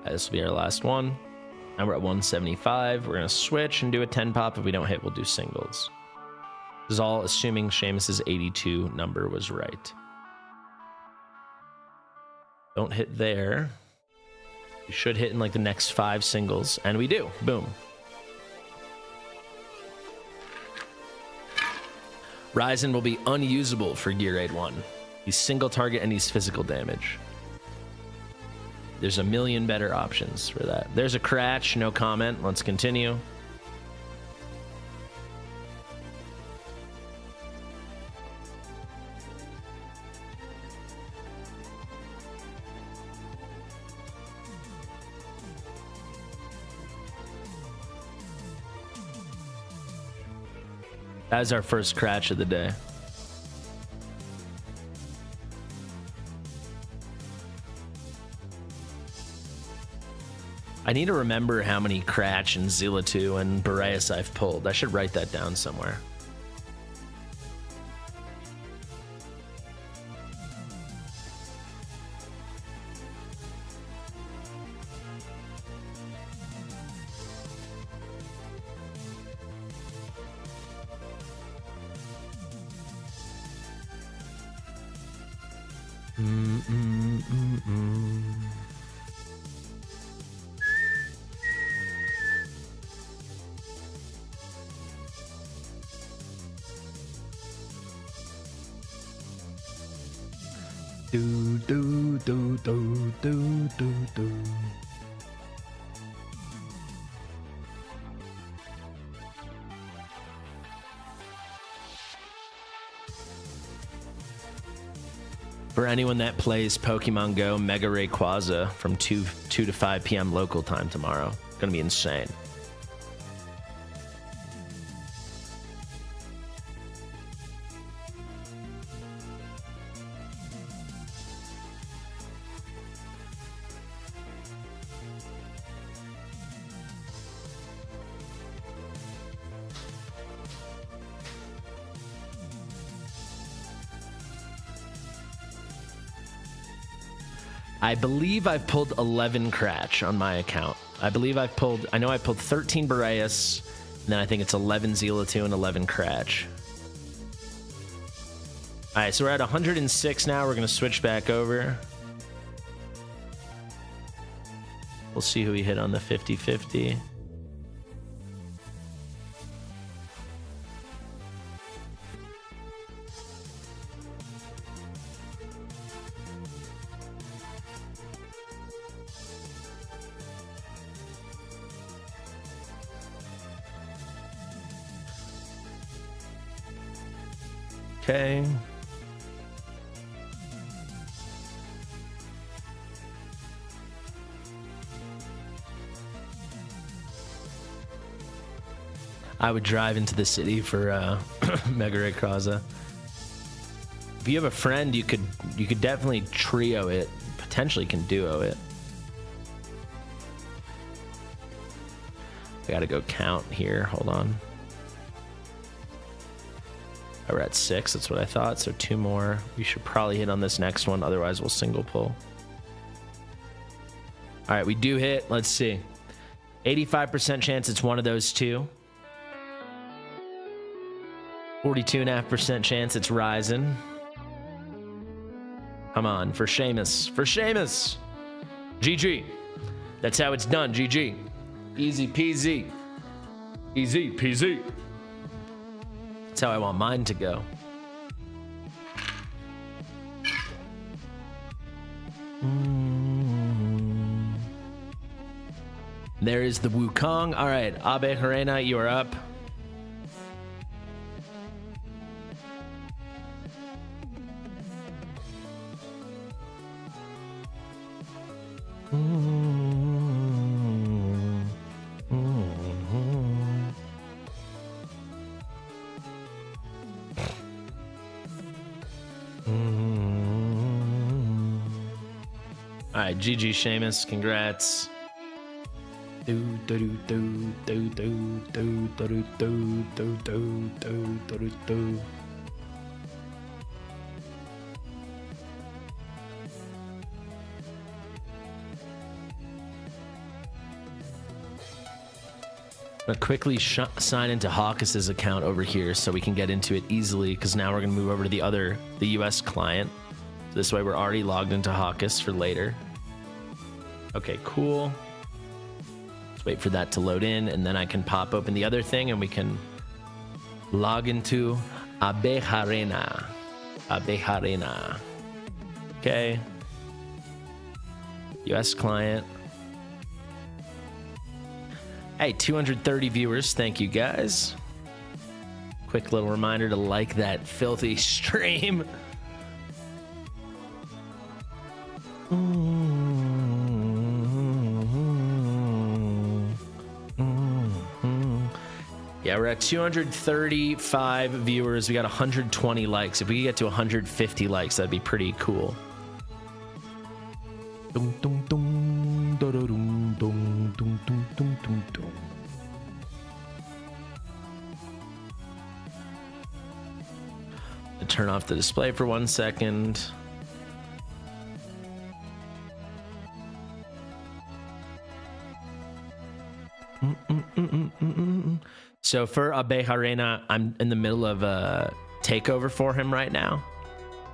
This will be our last one. Now we're at 175. We're going to switch and do a 10 pop. If we don't hit, we'll do singles. This is all assuming Sheamus's 82 number was right. Don't hit there. You should hit in like the next 5 singles. And we do. Boom. Raizan will be unusable for Gear Raid 1. He's single target and he's physical damage. There's a million better options for that. There's a Cratch, no comment. Let's continue. That is our first Cratch of the day. I need to remember how many Cratch and Zilatu and Boreas I've pulled. I should write that down somewhere. For anyone that plays Pokemon Go, Mega Rayquaza from 2 to 5 p.m. local time tomorrow. Gonna be insane. I believe I've pulled 11 Cratch on my account. I know I pulled 13 Boreas, and then I think it's 11 Zilatu and 11 Cratch. All right, so we're at 106 now. We're going to switch back over. We'll see who we hit on the 50-50. Okay. I would drive into the city for Mega Rayquaza. If you have a friend, you could definitely trio it. Potentially can duo it. I gotta go count here. Hold on. We're at 6. That's what I thought. So 2 more. We should probably hit on this next one. Otherwise, we'll single pull. All right, we do hit. Let's see. 85% chance it's one of those two. 42.5% chance it's Raizan. Come on, for Sheamus. For Sheamus. GG. That's how it's done. GG. Easy peasy. Easy peasy. That's how I want mine to go. There is the Wukong. All right, Abeharena, you are up. All right, GG Sheamus, congrats. But quickly sign into Hawus's account over here so we can get into it easily, because now we're going to move over to the US client. So this way we're already logged into Hawus for later. Okay, cool. Let's wait for that to load in, and then I can pop open the other thing and we can log into Abeharena. Abeharena. Okay. US client. Hey, 230 viewers. Thank you, guys. Quick little reminder to like that filthy stream. Yeah, we're at 235 viewers. We got 120 likes. If we get to 150 likes, that'd be pretty cool. Turn off the display for 1 second. So for Abeharena, I'm in the middle of a takeover for him right now.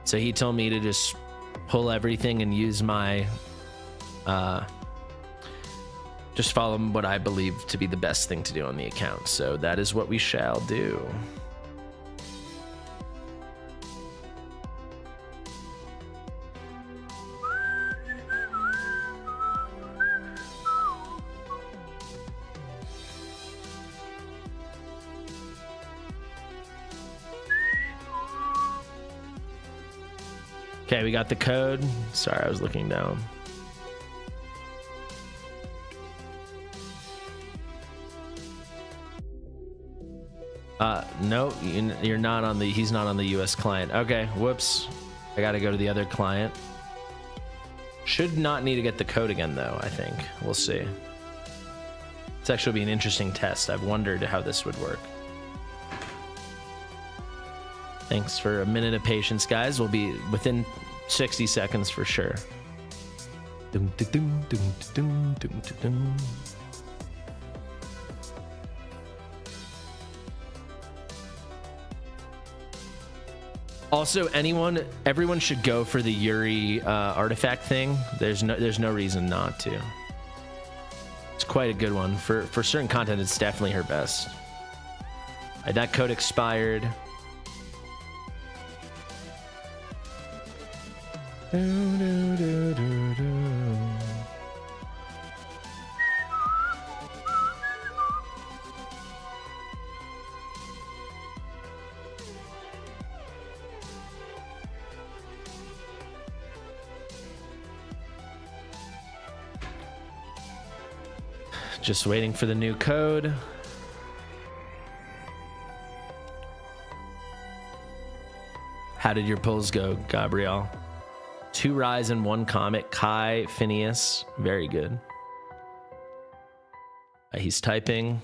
So he told me to just pull everything and use my, just follow what I believe to be the best thing to do on the account. So that is what we shall do. Okay, we got the code. Sorry, I was looking down. No, you're not on the, he's not on the US client. Okay, whoops. I gotta go to the other client. Should not need to get the code again though, I think. We'll see. It's actually be an interesting test. I've wondered how this would work. Thanks for a minute of patience, guys. We'll be within 60 seconds for sure. Also, everyone should go for the Yuri artifact thing. There's no reason not to. It's quite a good one. For certain content, it's definitely her best. All right, that code expired. Just waiting for the new code. How did your polls go, Gabrielle? 2 Raizan, 1 Comet, Kai, Phineas. Very good. He's typing.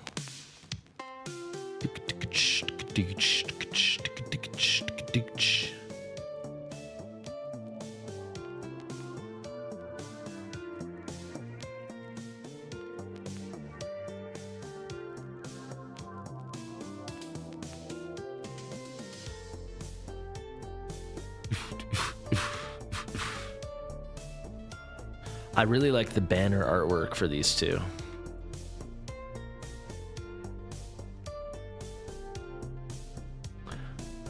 I really like the banner artwork for these two.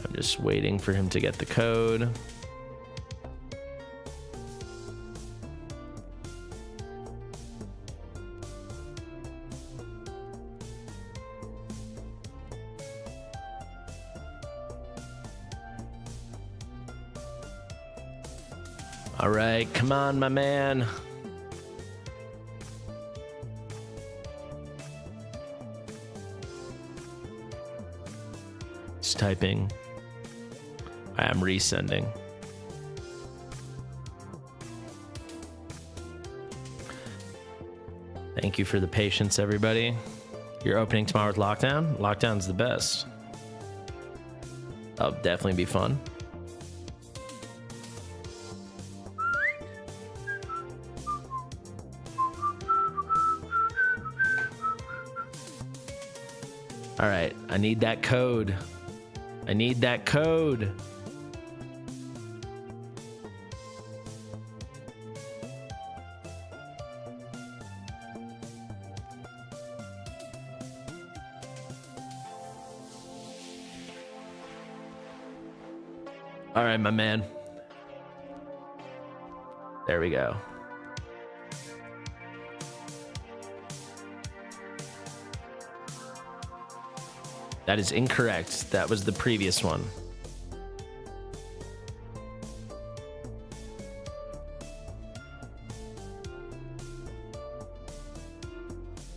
I'm just waiting for him to get the code. All right, come on, my man. It's typing. I am resending. Thank you for the patience, everybody. You're opening tomorrow with Lockdown? Lockdown's the best. That'll definitely be fun. All right, I need that code. I need that code. All right, my man. There we go. That is incorrect. That was the previous one.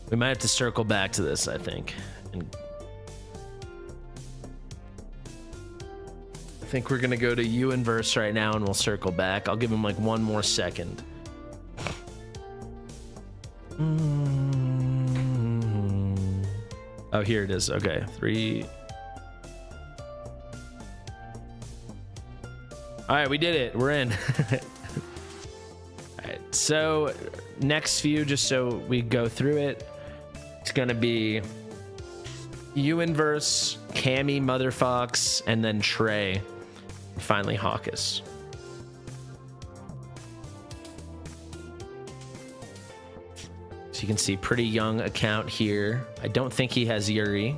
We might have to circle back to this, I think. I think we're gonna go to Inverse right now and we'll circle back. I'll give him like 1 more second. Oh, here it is. Okay, 3. All right, we did it. We're in. All right, so next few, just so we go through it, it's gonna be Inverse, Cammy, Motherfox, and then Trey, and finally Hawus. So you can see pretty young account here. I don't think he has Yuri.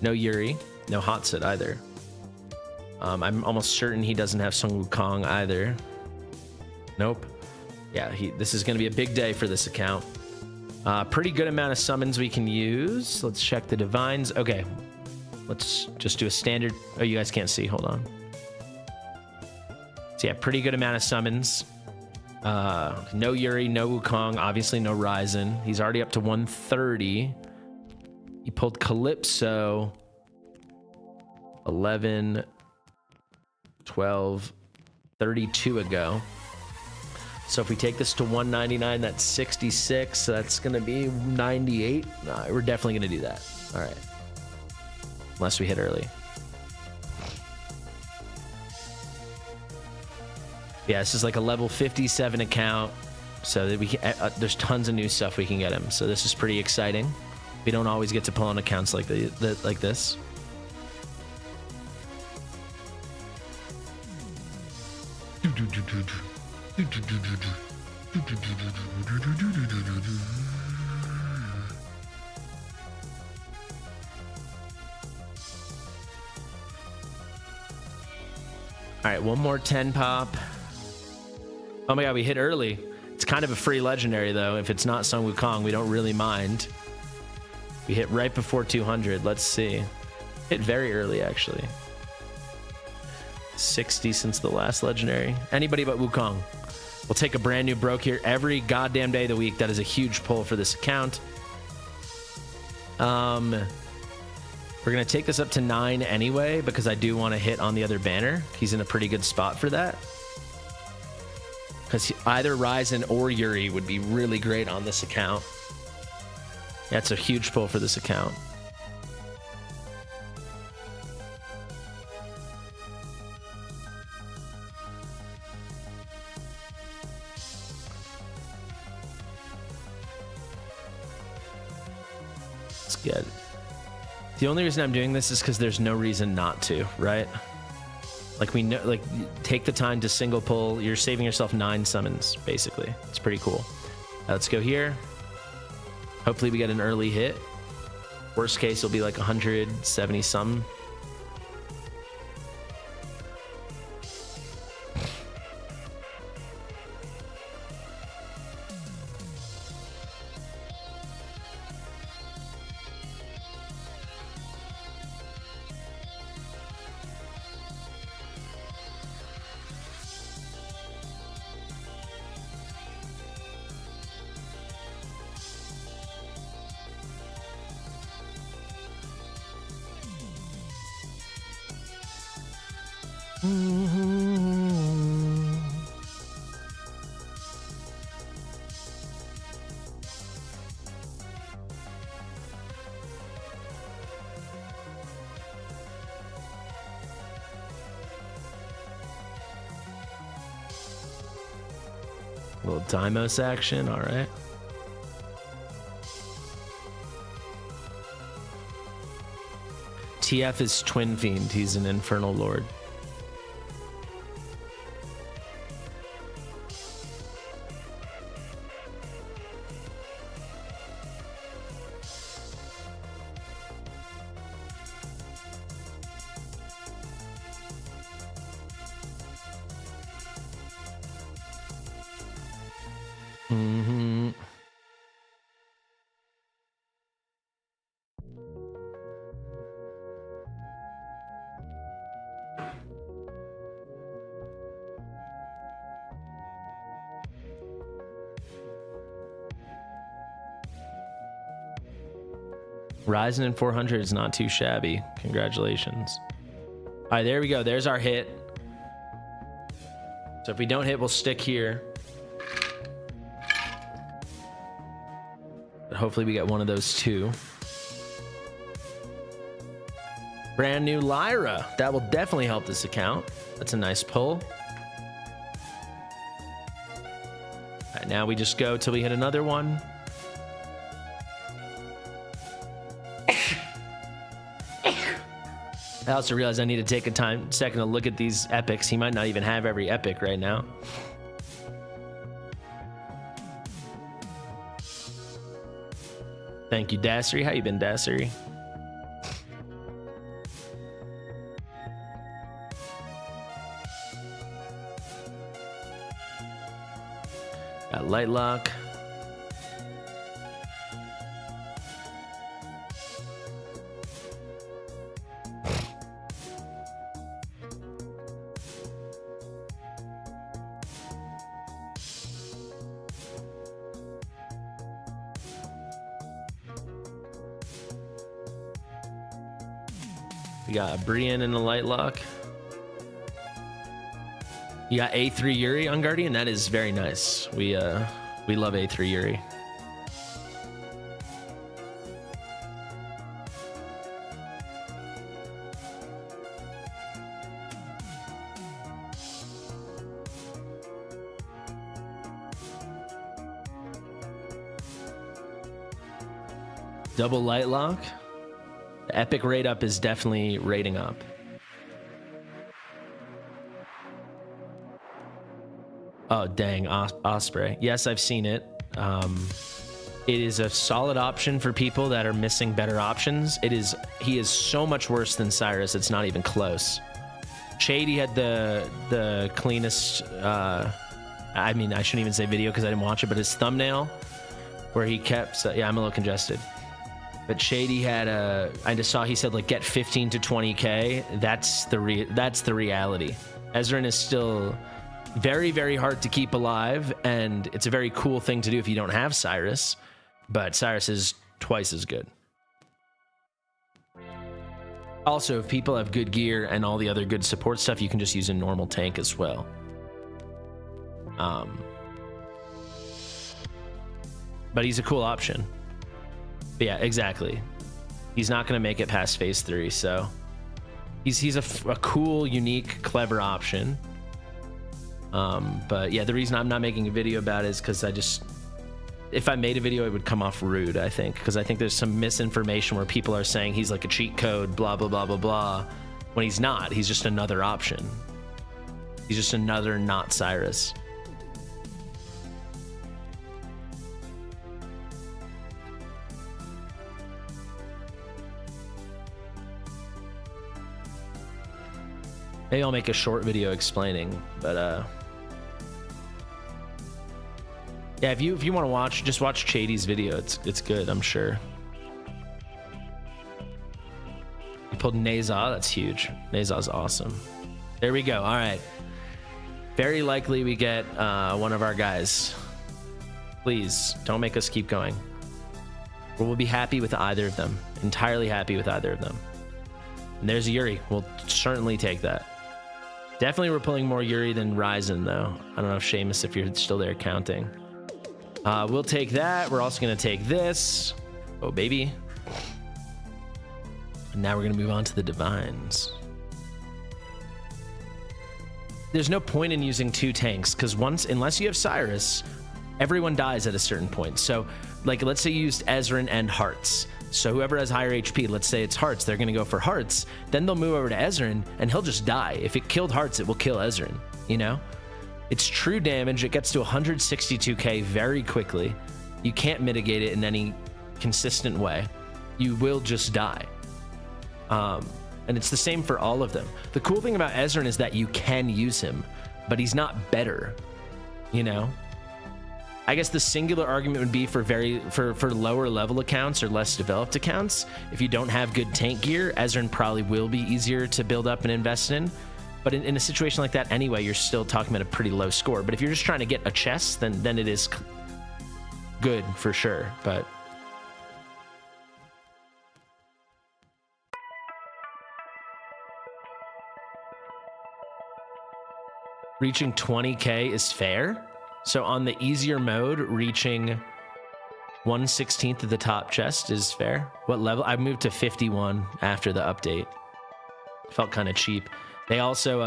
No Yuri, no Hotset either. I'm almost certain he doesn't have Sung Wukong either. Nope. Yeah, this is gonna be a big day for this account. Pretty good amount of summons we can use. Let's check the divines. Okay, let's just do a standard. Oh, you guys can't see, hold on. So yeah, pretty good amount of summons. No Yuri, no Wukong, obviously no Raizan. He's already up to 130. He pulled Calypso 11, 12, 32 ago. So if we take this to 199, that's 66. So that's gonna be 98. No, we're definitely gonna do that. All right, unless we hit early. Yeah, this is like a level 57 account, so that we can, there's tons of new stuff we can get him. So this is pretty exciting. We don't always get to pull on accounts like like this. All right, one more 10 pop. Oh my god, we hit early. It's kind of a free legendary though. If it's not Sung Wukong, we don't really mind. We hit right before 200. Let's see. Hit very early actually. 60 since the last legendary. Anybody but Wukong. We'll take a brand new broke here every goddamn day of the week. That is a huge pull for this account. We're going to take this up to 9 anyway, because I do want to hit on the other banner. He's in a pretty good spot for that. Because either Raizan or Yuri would be really great on this account. That's a huge pull for this account. It's good. The only reason I'm doing this is because there's no reason not to, right? Like, we know, like, take the time to single pull. You're saving yourself 9 summons, basically. It's pretty cool. Let's go here. Hopefully we get an early hit. Worst case, it'll be like 170 some. Little Dimos action, all right. TF is Twin Fiend. He's an Infernal Lord. Raizan in 400 is not too shabby. Congratulations. All right, there we go. There's our hit. So if we don't hit, we'll stick here. But hopefully we get one of those two. Brand new Lyra. That will definitely help this account. That's a nice pull. All right, now we just go till we hit another one. I also realized I need to take a second to look at these epics. He might not even have every epic right now. Thank you, Dassery. How you been, Dassery? Got Light Lock. We got a Brienne and a Light Lock. You got A3 Yuri on Guardian. That is very nice. We love A3 Yuri. Double Light Lock. The epic rate up is definitely rating up. Oh, dang. Osprey. Yes, I've seen it. It is a solid option for people that are missing better options. He is so much worse than Cyrus. It's not even close. Shady had the cleanest, I mean, I shouldn't even say video because I didn't watch it, but his thumbnail where he kept, yeah, I'm a little congested. But Shady had I just saw he said like get 15 to 20K. That's the reality. Ezrein is still very, very hard to keep alive, and it's a very cool thing to do if you don't have Cyrus, but Cyrus is twice as good. Also, if people have good gear and all the other good support stuff, you can just use a normal tank as well. But he's a cool option. But yeah, exactly. He's not going to make it past phase 3, so he's a cool, unique, clever option. But yeah, the reason I'm not making a video about it is because if I made a video, it would come off rude, I think, because I think there's some misinformation where people are saying he's like a cheat code, blah, blah, blah, blah, blah, when he's not. He's just another option. He's just another not Cyrus. Maybe I'll make a short video explaining, but yeah, if you want to watch, just watch Chady's video. It's good, I'm sure. You pulled Naza, that's huge. Naza's awesome. There we go. All right. Very likely we get one of our guys. Please don't make us keep going. We'll be happy with either of them. Entirely happy with either of them. And there's Yuri. We'll certainly take that. Definitely we're pulling more Yuri than Raizan, though. I don't know if Sheamus, if you're still there counting. We'll take that. We're also going to take this. Oh, baby. And now we're going to move on to the Divines. There's no point in using 2 tanks, because unless you have Cyrus, everyone dies at a certain point. So, like, let's say you used Ezreal and Hearts. So whoever has higher HP, let's say it's Hearts, they're going to go for Hearts. Then they'll move over to Ezreal, and he'll just die. If it killed Hearts, it will kill Ezreal, you know? It's true damage. It gets to 162k very quickly. You can't mitigate it in any consistent way. You will just die. And it's the same for all of them. The cool thing about Ezreal is that you can use him, but he's not better, you know? I guess the singular argument would be for lower level accounts or less developed accounts. If you don't have good tank gear, Ezreal probably will be easier to build up and invest in. But in a situation like that anyway, you're still talking about a pretty low score. But if you're just trying to get a chest, then it is good for sure. But reaching 20k is fair. So on the easier mode, reaching 1/16 of the top chest is fair. What level? I moved to 51 after the update. Felt kind of cheap. They also,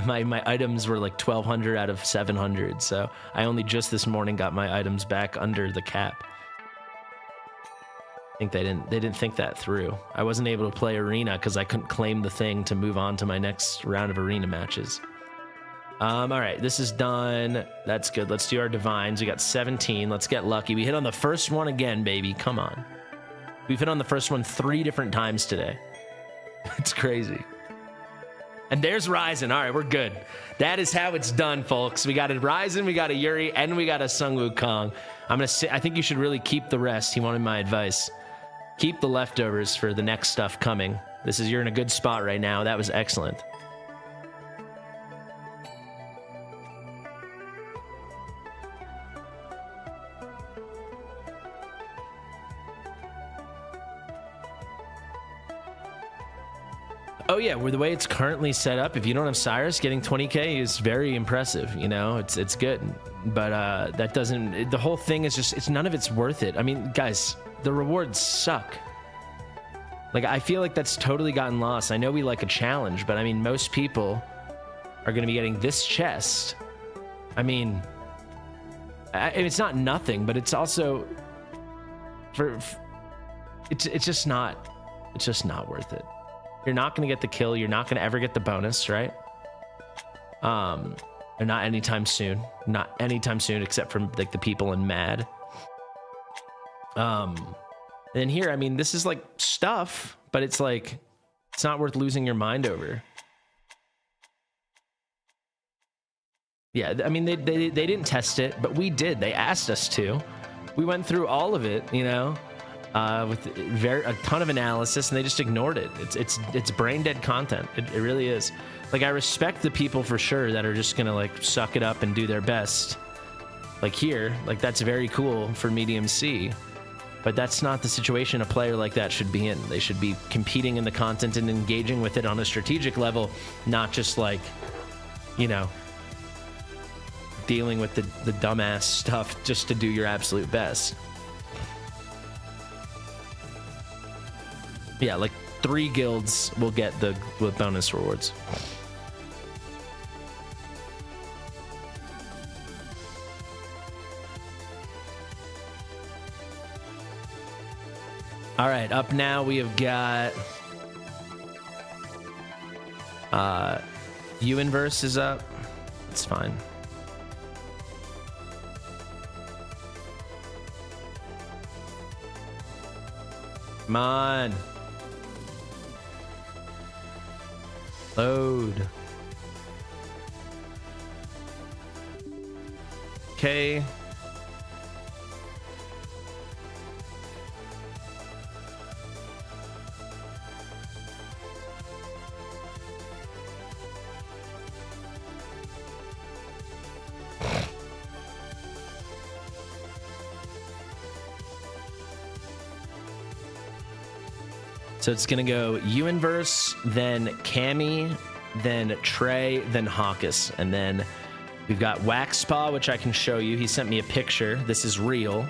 my items were like 1,200 out of 700. So I only just this morning got my items back under the cap. I think they didn't think that through. I wasn't able to play arena because I couldn't claim the thing to move on to my next round of arena matches. All right, this is done. That's good. Let's do our divines. We got 17. Let's get lucky. We hit on the first one again, baby. Come on. We've hit on the first one 3 different times today. It's crazy. And there's Raizan. All right, we're good. That is how it's done, folks. We got a Raizan, we got a Yuri, and we got a Sung Wukong. I think you should really keep the rest. He wanted my advice. Keep the leftovers for the next stuff coming. You're in a good spot right now. That was excellent. Oh yeah, the way it's currently set up, if you don't have Cyrus, getting 20k is very impressive. You know, it's good, but that doesn't. The whole thing is just none of it's worth it. I mean, guys, the rewards suck. Like, I feel like that's totally gotten lost. I know we like a challenge, but I mean, most people are going to be getting this chest. I mean, it's not nothing, but it's also it's just not worth it. You're not going to get the kill. You're not going to ever get the bonus, right? Or not anytime soon. Not anytime soon, except from like the people in Mad. And here, I mean, this is like stuff, but it's like, it's not worth losing your mind over. Yeah, I mean, they didn't test it, but we did. They asked us to. We went through all of it, you know? with a ton of analysis, and they just ignored it. It's brain dead content. It really is. Like, I respect the people for sure that are just gonna like suck it up and do their best. Like here, like that's very cool for medium C, but that's not the situation a player like that should be in. They should be competing in the content and engaging with it on a strategic level, not just like, you know, dealing with the dumbass stuff just to do your absolute best. Yeah, like 3 guilds will get the bonus rewards. All right, up now we have got Inverse is up. It's fine. Come on. Load. Okay. So it's going to go Inverse, then Cammy, then Trey, then Hawus. And then we've got Wax Spa, which I can show you. He sent me a picture. This is real.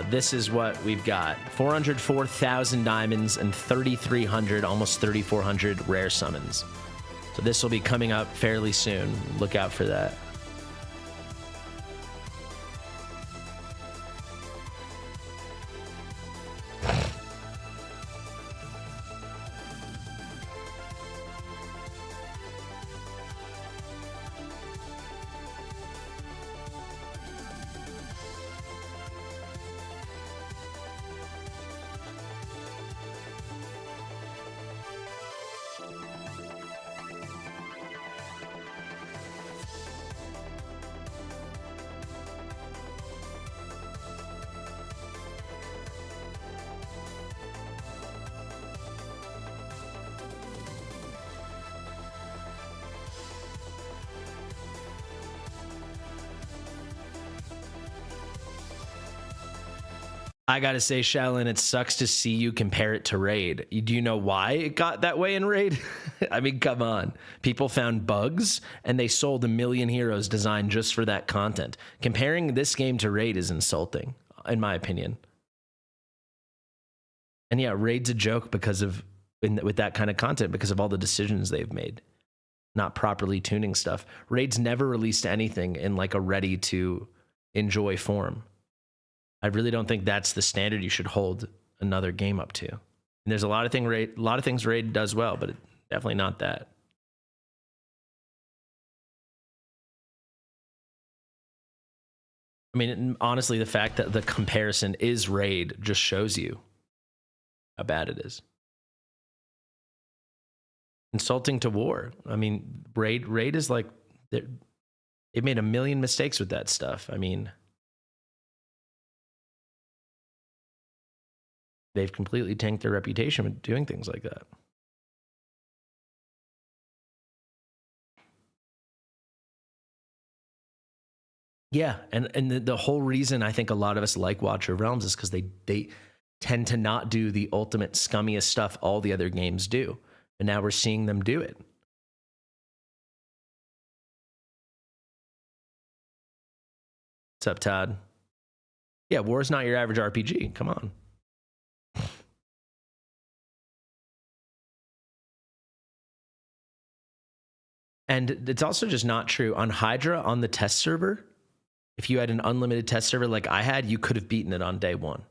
This is what we've got. 404,000 diamonds and 3,300, almost 3,400 rare summons. So this will be coming up fairly soon. Look out for that. I gotta say, Shaolin, it sucks to see you compare it to Raid. Do you know why it got that way in Raid? I mean, come on. People found bugs, and they sold 1 million heroes designed just for that content. Comparing this game to Raid is insulting, in my opinion. And yeah, Raid's a joke because of with that kind of content, because of all the decisions they've made, not properly tuning stuff. Raid's never released anything in like a ready-to-enjoy form. I really don't think that's the standard you should hold another game up to. And there's a lot of things Raid does well, but definitely not that. I mean, honestly, the fact that the comparison is Raid just shows you how bad it is. Insulting to war. I mean, Raid is like, it made 1 million mistakes with that stuff. I mean, they've completely tanked their reputation with doing things like that. Yeah, and the whole reason I think a lot of us like Watcher of Realms is because they tend to not do the ultimate scummiest stuff all the other games do. And now we're seeing them do it. What's up, Todd? Yeah, war's not your average RPG. Come on. And it's also just not true. On Hydra, on the test server, if you had an unlimited test server like I had, you could have beaten it on day one.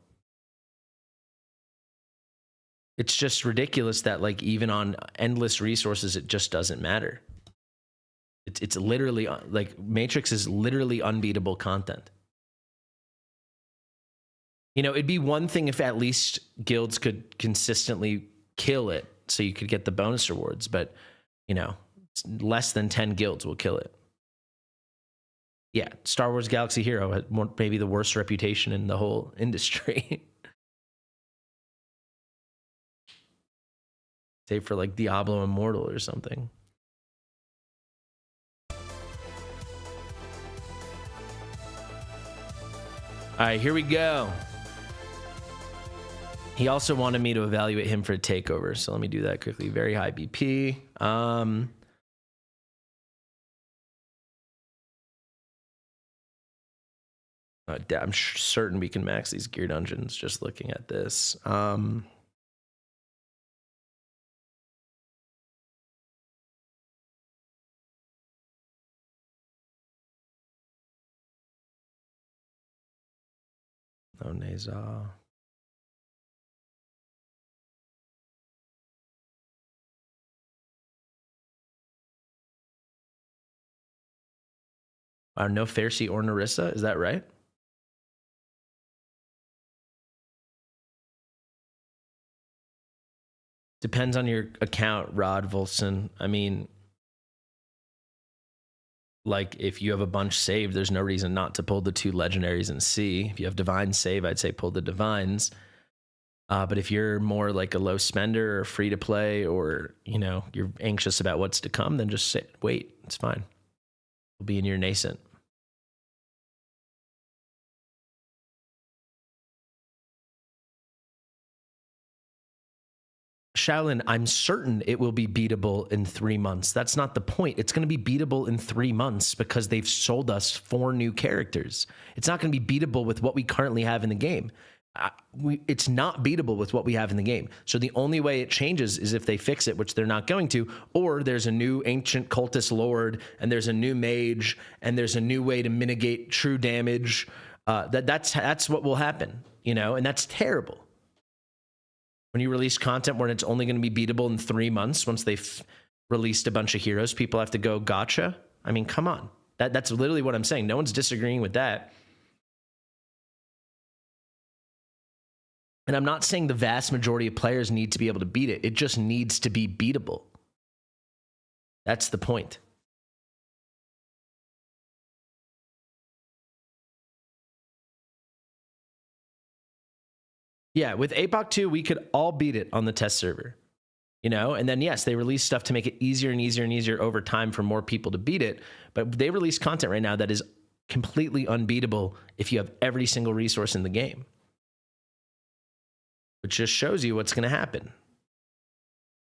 It's just ridiculous that like even on endless resources, it just doesn't matter. It's literally like Matrix is literally unbeatable content. You know, it'd be one thing if at least guilds could consistently kill it so you could get the bonus rewards, but you know, less than 10 guilds will kill it. Yeah, Star Wars Galaxy Hero had maybe the worst reputation in the whole industry. Save for like Diablo Immortal or something. All right, here we go. He also wanted me to evaluate him for a takeover, so let me do that quickly. Very high BP. I'm certain we can max these gear dungeons just looking at this. No, Neza. No Pharisee or Narissa, is that right? Depends on your account, Rod Volson. I mean, like if you have a bunch saved, there's no reason not to pull the 2 legendaries and see. If you have divine save, I'd say pull the divines. But if you're more like a low spender or free to play, or you know you're anxious about what's to come, then just wait. It's fine. We'll be in your nascent. Shaolin, I'm certain it will be beatable in 3 months. That's not the point. It's going to be beatable in 3 months because they've sold us 4 new characters. It's not going to be beatable with what we currently have in the game. It's not beatable with what we have in the game. So the only way it changes is if they fix it, which they're not going to, or there's a new ancient cultist lord, and there's a new mage, and there's a new way to mitigate true damage. That's what will happen, you know, and that's terrible. When you release content where it's only going to be beatable in 3 months, once they've released a bunch of heroes, people have to go gacha. I mean, come on. That's literally what I'm saying. No one's disagreeing with that. And I'm not saying the vast majority of players need to be able to beat it. It just needs to be beatable. That's the point. Yeah, with APOC 2, we could all beat it on the test server, you know? And then, yes, they release stuff to make it easier and easier and easier over time for more people to beat it. But they release content right now that is completely unbeatable if you have every single resource in the game. Which just shows you what's going to happen.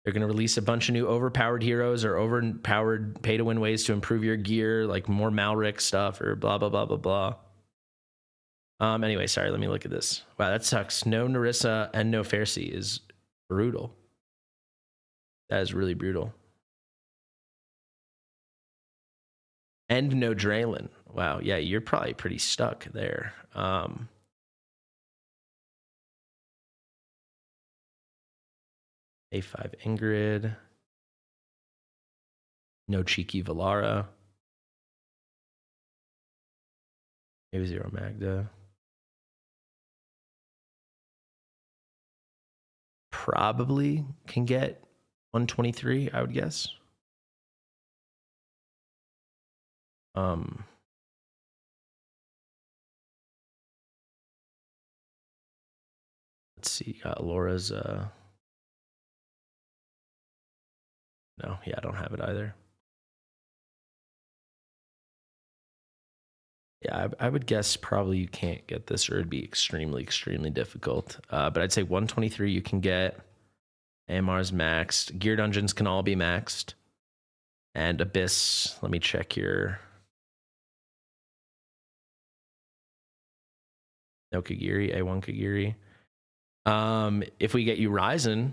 They're going to release a bunch of new overpowered heroes or overpowered pay-to-win ways to improve your gear, like more Malric stuff or blah, blah, blah, blah, blah. Anyway, sorry, let me look at this. Wow, that sucks. No Narissa and no Pharisee is brutal. That is really brutal. And no Draylin. Wow, yeah, you're probably pretty stuck there. A5 Ingrid. No Cheeky Valara. Maybe 0 Magda. Probably can get 123, I would guess. Let's see, Laura's no, yeah, I don't have it either. Yeah, I would guess probably you can't get this, or it'd be extremely, extremely difficult. But I'd say 123 you can get. AMR's maxed. Gear dungeons can all be maxed. And Abyss, let me check here. No Kagiri, A1 Kagiri. If we get you Raizan,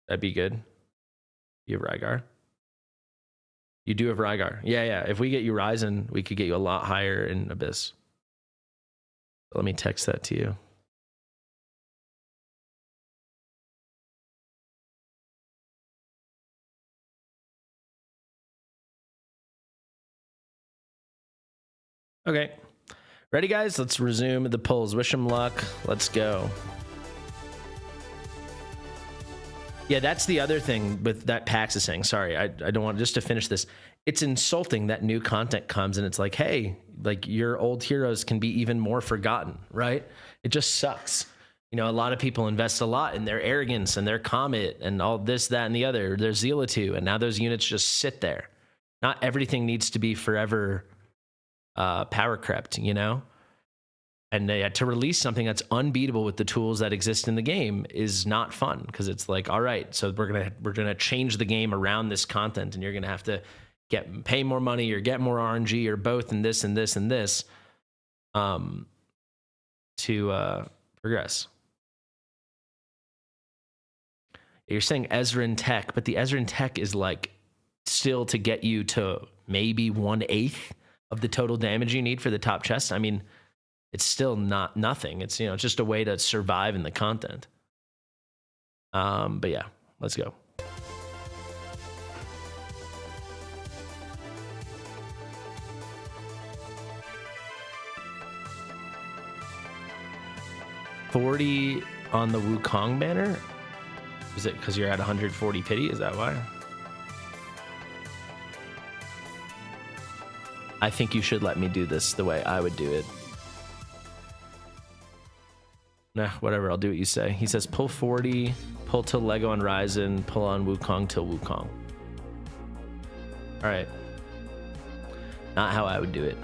that'd be good. You have Rygar? You do have Rygar. Yeah. If we get you Raizan, we could get you a lot higher in Abyss. Let me text that to you. Okay. Ready, guys? Let's resume the polls. Wish them luck. Let's go. Yeah, that's the other thing with that Pax is saying. Sorry, I don't want, just to finish this. It's insulting that new content comes and it's like, hey, like your old heroes can be even more forgotten, right? It just sucks. You know, a lot of people invest a lot in their arrogance and their comet and all this, that, and the other, their Zealot, and now those units just sit there. Not everything needs to be forever power crept, you know? And to release something that's unbeatable with the tools that exist in the game is not fun, because it's like, all right, so we're gonna change the game around this content, and you're gonna have to pay more money or get more RNG or both, and this and this and this to progress. You're saying Ezran Tech, but the Ezran Tech is like still to get you to maybe 1/8 of the total damage you need for the top chest. I mean, it's still not nothing. It's, you know, just a way to survive in the content. But yeah, let's go. $40 on the Wukong banner. Is it because you're at 140 pity? Is that why? I think you should let me do this the way I would do it. Nah, whatever. I'll do what you say. He says pull 40, pull till Lego on Raizan, pull on Wukong till Wukong. All right. Not how I would do it.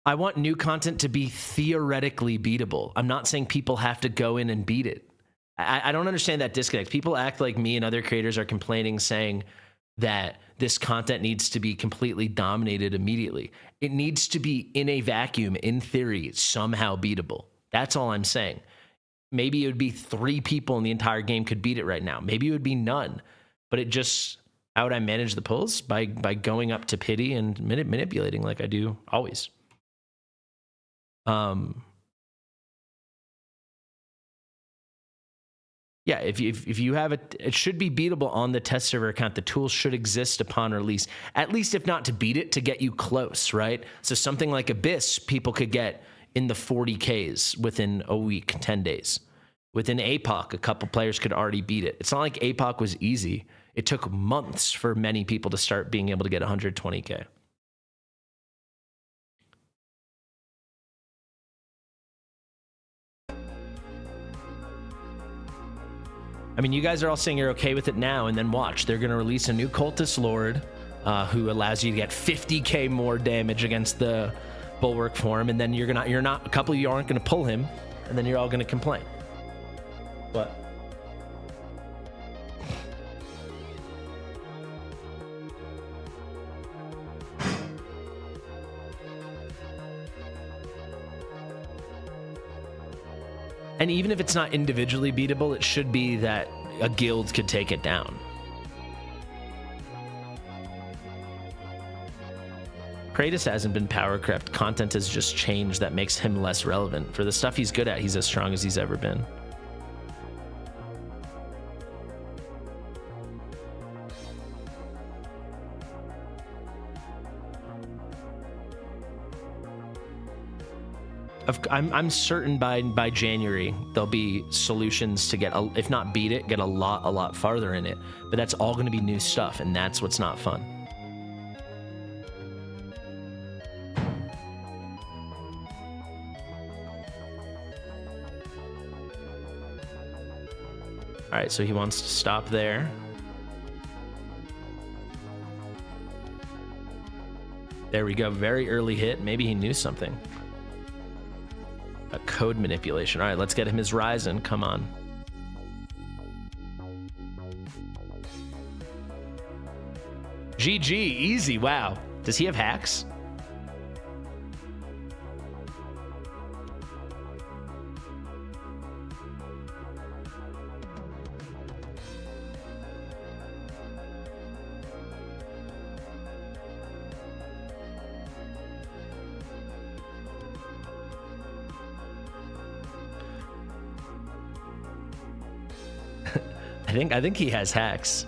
I want new content to be theoretically beatable. I'm not saying people have to go in and beat it. I don't understand that disconnect. People act like me and other creators are complaining, saying that this content needs to be completely dominated immediately. It needs to be in a vacuum, in theory, somehow beatable. That's all I'm saying. Maybe it would be 3 people in the entire game could beat it right now. Maybe it would be none. But it just, how would I manage the pulls? By going up to pity and manipulating like I do always. Yeah, if you have it should be beatable on the test server account. The tools should exist upon release, at least if not to beat it, to get you close, right? So something like Abyss, people could get in the 40Ks within a week, 10 days. Within APOC, a couple players could already beat it. It's not like APOC was easy. It took months for many people to start being able to get 120K. I mean, you guys are all saying you're okay with it now, and then watch. They're going to release a new Cultist Lord who allows you to get 50K more damage against the Bulwark form, and then a couple of you aren't going to pull him, and then you're all going to complain. What? And even if it's not individually beatable, it should be that a guild could take it down. Kratos hasn't been power crept. Content has just changed that makes him less relevant. For the stuff he's good at, he's as strong as he's ever been. I'm certain by January there'll be solutions to get, if not beat it, get a lot farther in it. But that's all going to be new stuff, and that's what's not fun. All right, so he wants to stop there. There we go. Very early hit. Maybe he knew something. A code manipulation. All right, let's get him his Raizan. Come on. GG, easy. Wow. Does he have hacks? I think he has hacks.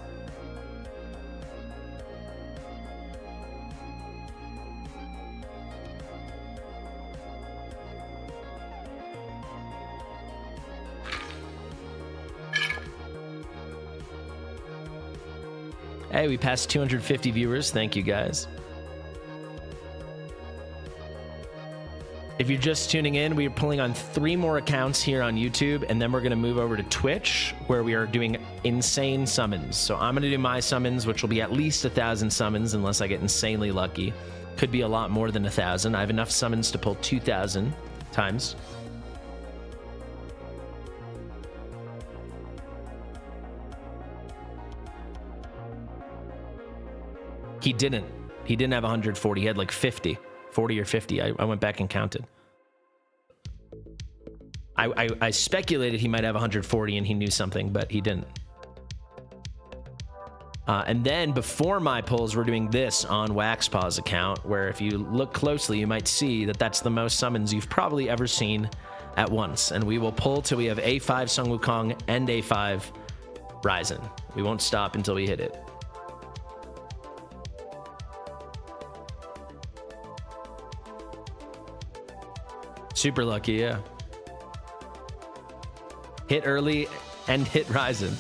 Hey, we passed 250 viewers. Thank you, guys. If you're just tuning in, we are pulling on 3 more accounts here on YouTube, and then we're going to move over to Twitch, where we are doing insane summons. So I'm going to do my summons, which will be at least 1,000 summons, unless I get insanely lucky. Could be a lot more than 1,000. I have enough summons to pull 2,000 times. He didn't have 140. He had like 50. 40 or 50. I went back and counted. I speculated he might have 140 and he knew something, but he didn't. And then before my pulls, we're doing this on Waxpaw's account, where if you look closely, you might see that that's the most summons you've probably ever seen at once. And we will pull till we have A5 Sun Wukong and A5 Raizan. We won't stop until we hit it. Super lucky, yeah. Hit early and hit Raizan.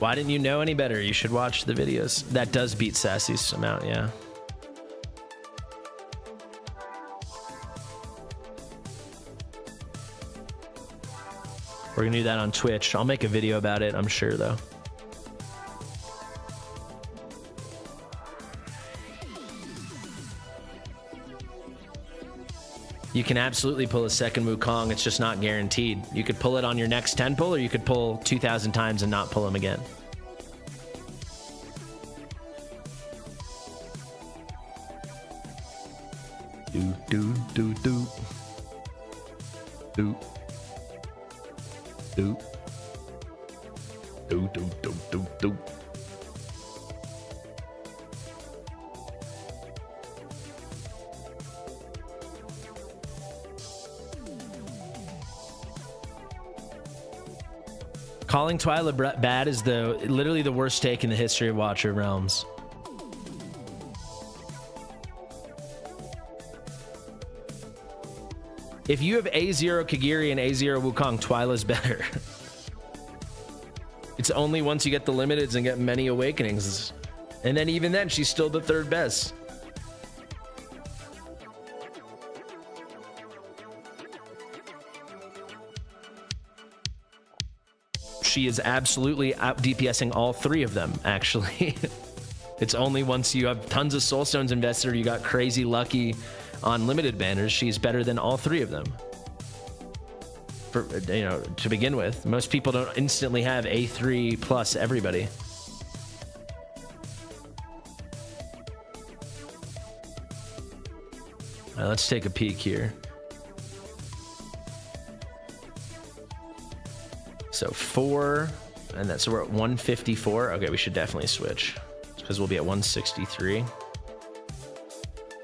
Why didn't you know any better? You should watch the videos. That does beat Sassy's amount, yeah. We're gonna do that on Twitch. I'll make a video about it, I'm sure, though. You can absolutely pull a second Wukong. It's just not guaranteed. You could pull it on your next 10 pull, or you could pull 2,000 times and not pull him again. Do. Calling Twyla bad is literally the worst take in the history of Watcher Realms. If you have A0 Kagiri and A0 Wukong, Twyla's better. It's only once you get the limiteds and get many awakenings. And then even then, she's still the third best. She is absolutely out DPSing all 3 of them, actually. It's only once you have tons of Soulstones invested or you got crazy lucky on limited banners, she's better than all 3 of them. For, you know, to begin with, most people don't instantly have A3 plus everybody. All right, let's take a peek here. So 4, and that's, so we're at 154. Okay, we should definitely switch because we'll be at 163.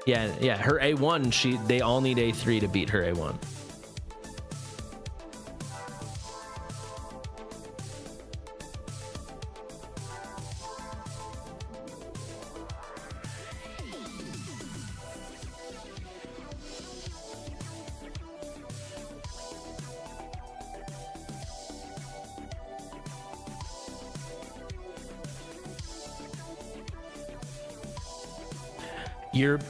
Yeah, her A1, they all need A3 to beat her A1.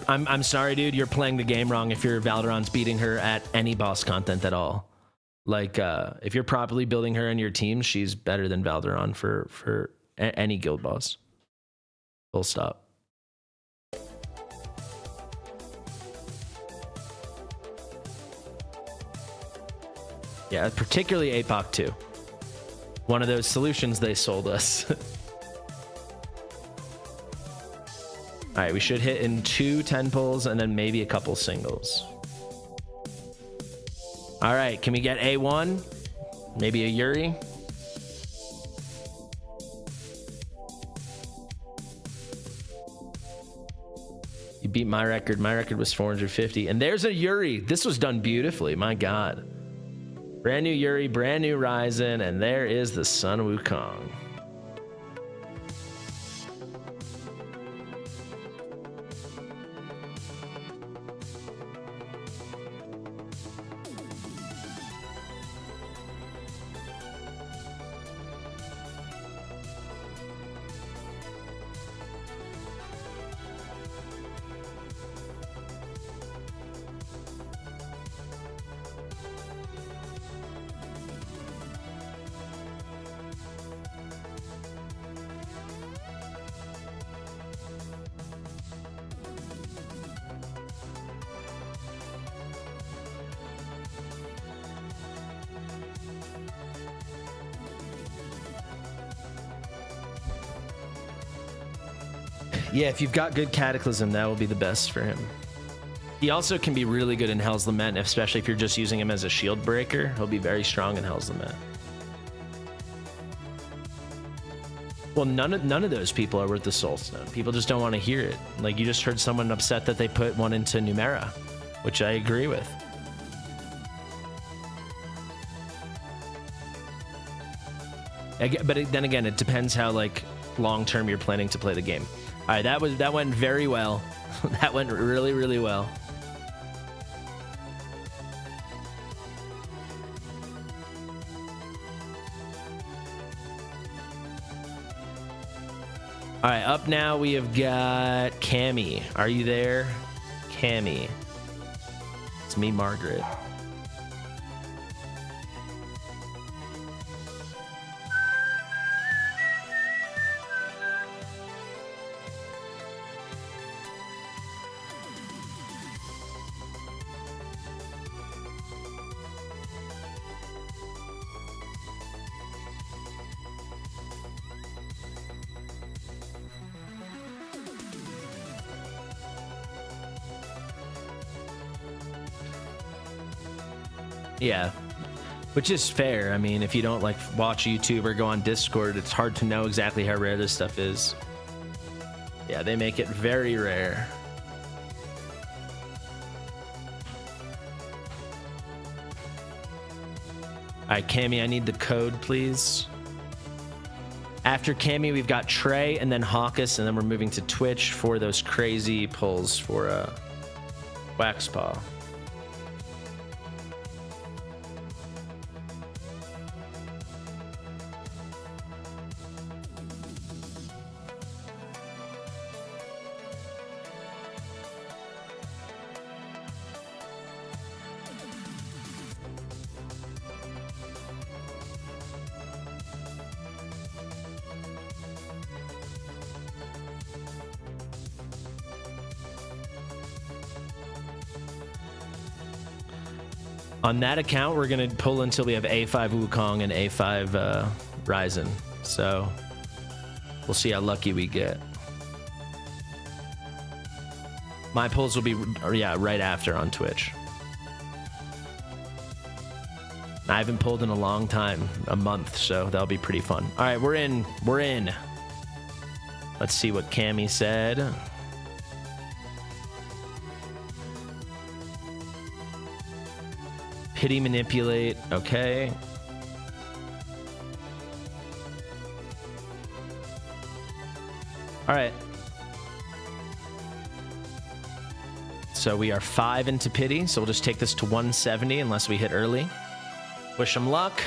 I'm sorry, dude. You're playing the game wrong if your Valderon's beating her at any boss content at all. Like, if you're properly building her in your team, she's better than Valderon for any guild boss. Full stop. Yeah, particularly APOC 2. One of those solutions they sold us. All right, we should hit in 2 10 pulls and then maybe a couple singles. All right, can we get A1? Maybe a Yuri? You beat my record. My record was 450. And there's a Yuri. This was done beautifully. My God. Brand new Yuri, brand new Raizan, and there is the Sun Wukong. Yeah, if you've got good Cataclysm, that will be the best for him. He also can be really good in Hell's Lament, especially if you're just using him as a shield breaker. He'll be very strong in Hell's Lament. Well, none of those people are worth the Soulstone. People just don't want to hear it. Like, you just heard someone upset that they put one into Numera, which I agree with. But then again, it depends how like long term you're planning to play the game. All right, that went very well. That went really, really well. All right, up now we have got Cammy. Are you there, Cammy? It's me, Margaret. Yeah, which is fair. I mean, if you don't like watch YouTube or go on Discord, it's hard to know exactly how rare this stuff is. Yeah, they make it very rare. All right, Cammy, I need the code, please. After Cammy, we've got Trey and then Hawus, and then we're moving to Twitch for those crazy pulls for Wax Paw. On that account, we're going to pull until we have A5 Wukong and A5 Raizan. So we'll see how lucky we get. My pulls will be, right after on Twitch. I haven't pulled in a long time, a month, so that'll be pretty fun. All right, we're in. We're in. Let's see what Cammy said. Pity manipulate, okay. All right. So we are 5 into pity, so we'll just take this to 170 unless we hit early. Wish them luck.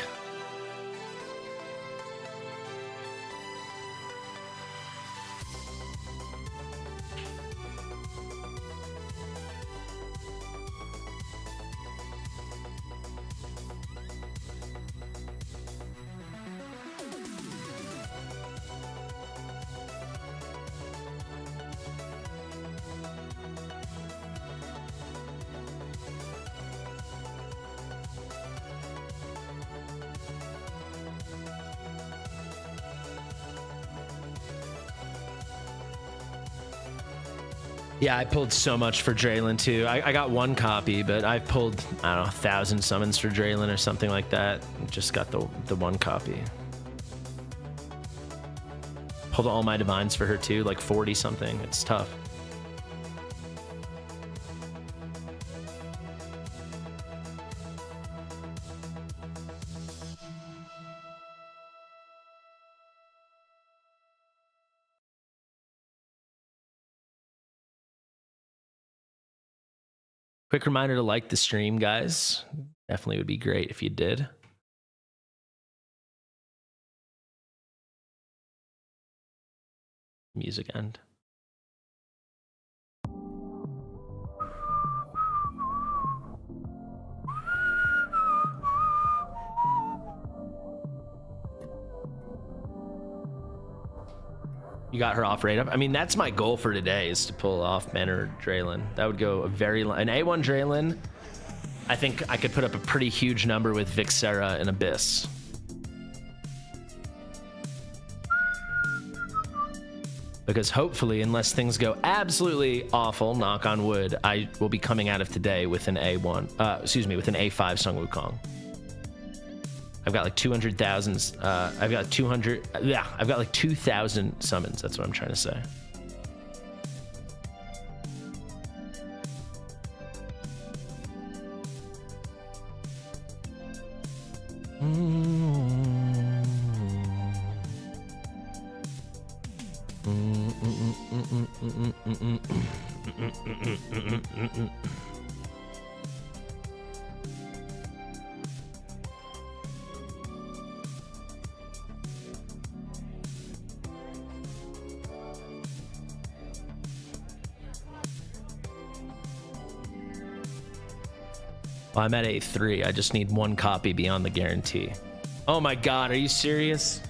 Yeah, I pulled so much for Draylin too. I got one copy, but I've pulled, I don't know, 1,000 summons for Draylin or something like that. Just got the one copy. Pulled all my divines for her too, like 40 something. It's tough. Quick reminder to like the stream, guys. Definitely would be great if you did. Music end. You got her off rate up. I mean, that's my goal for today, is to pull off Manor Draylin. That would go an A1 Draylin. I think I could put up a pretty huge number with Vixera and Abyss. because hopefully, unless things go absolutely awful, knock on wood, I will be coming out of today with an with an A5 Sung Wukong. I've got like 200,000. I've got 200. Yeah, I've got like 2,000 summons. That's what I'm trying to say. Well, I'm at A3. I just need one copy beyond the guarantee. Oh my God, are you serious?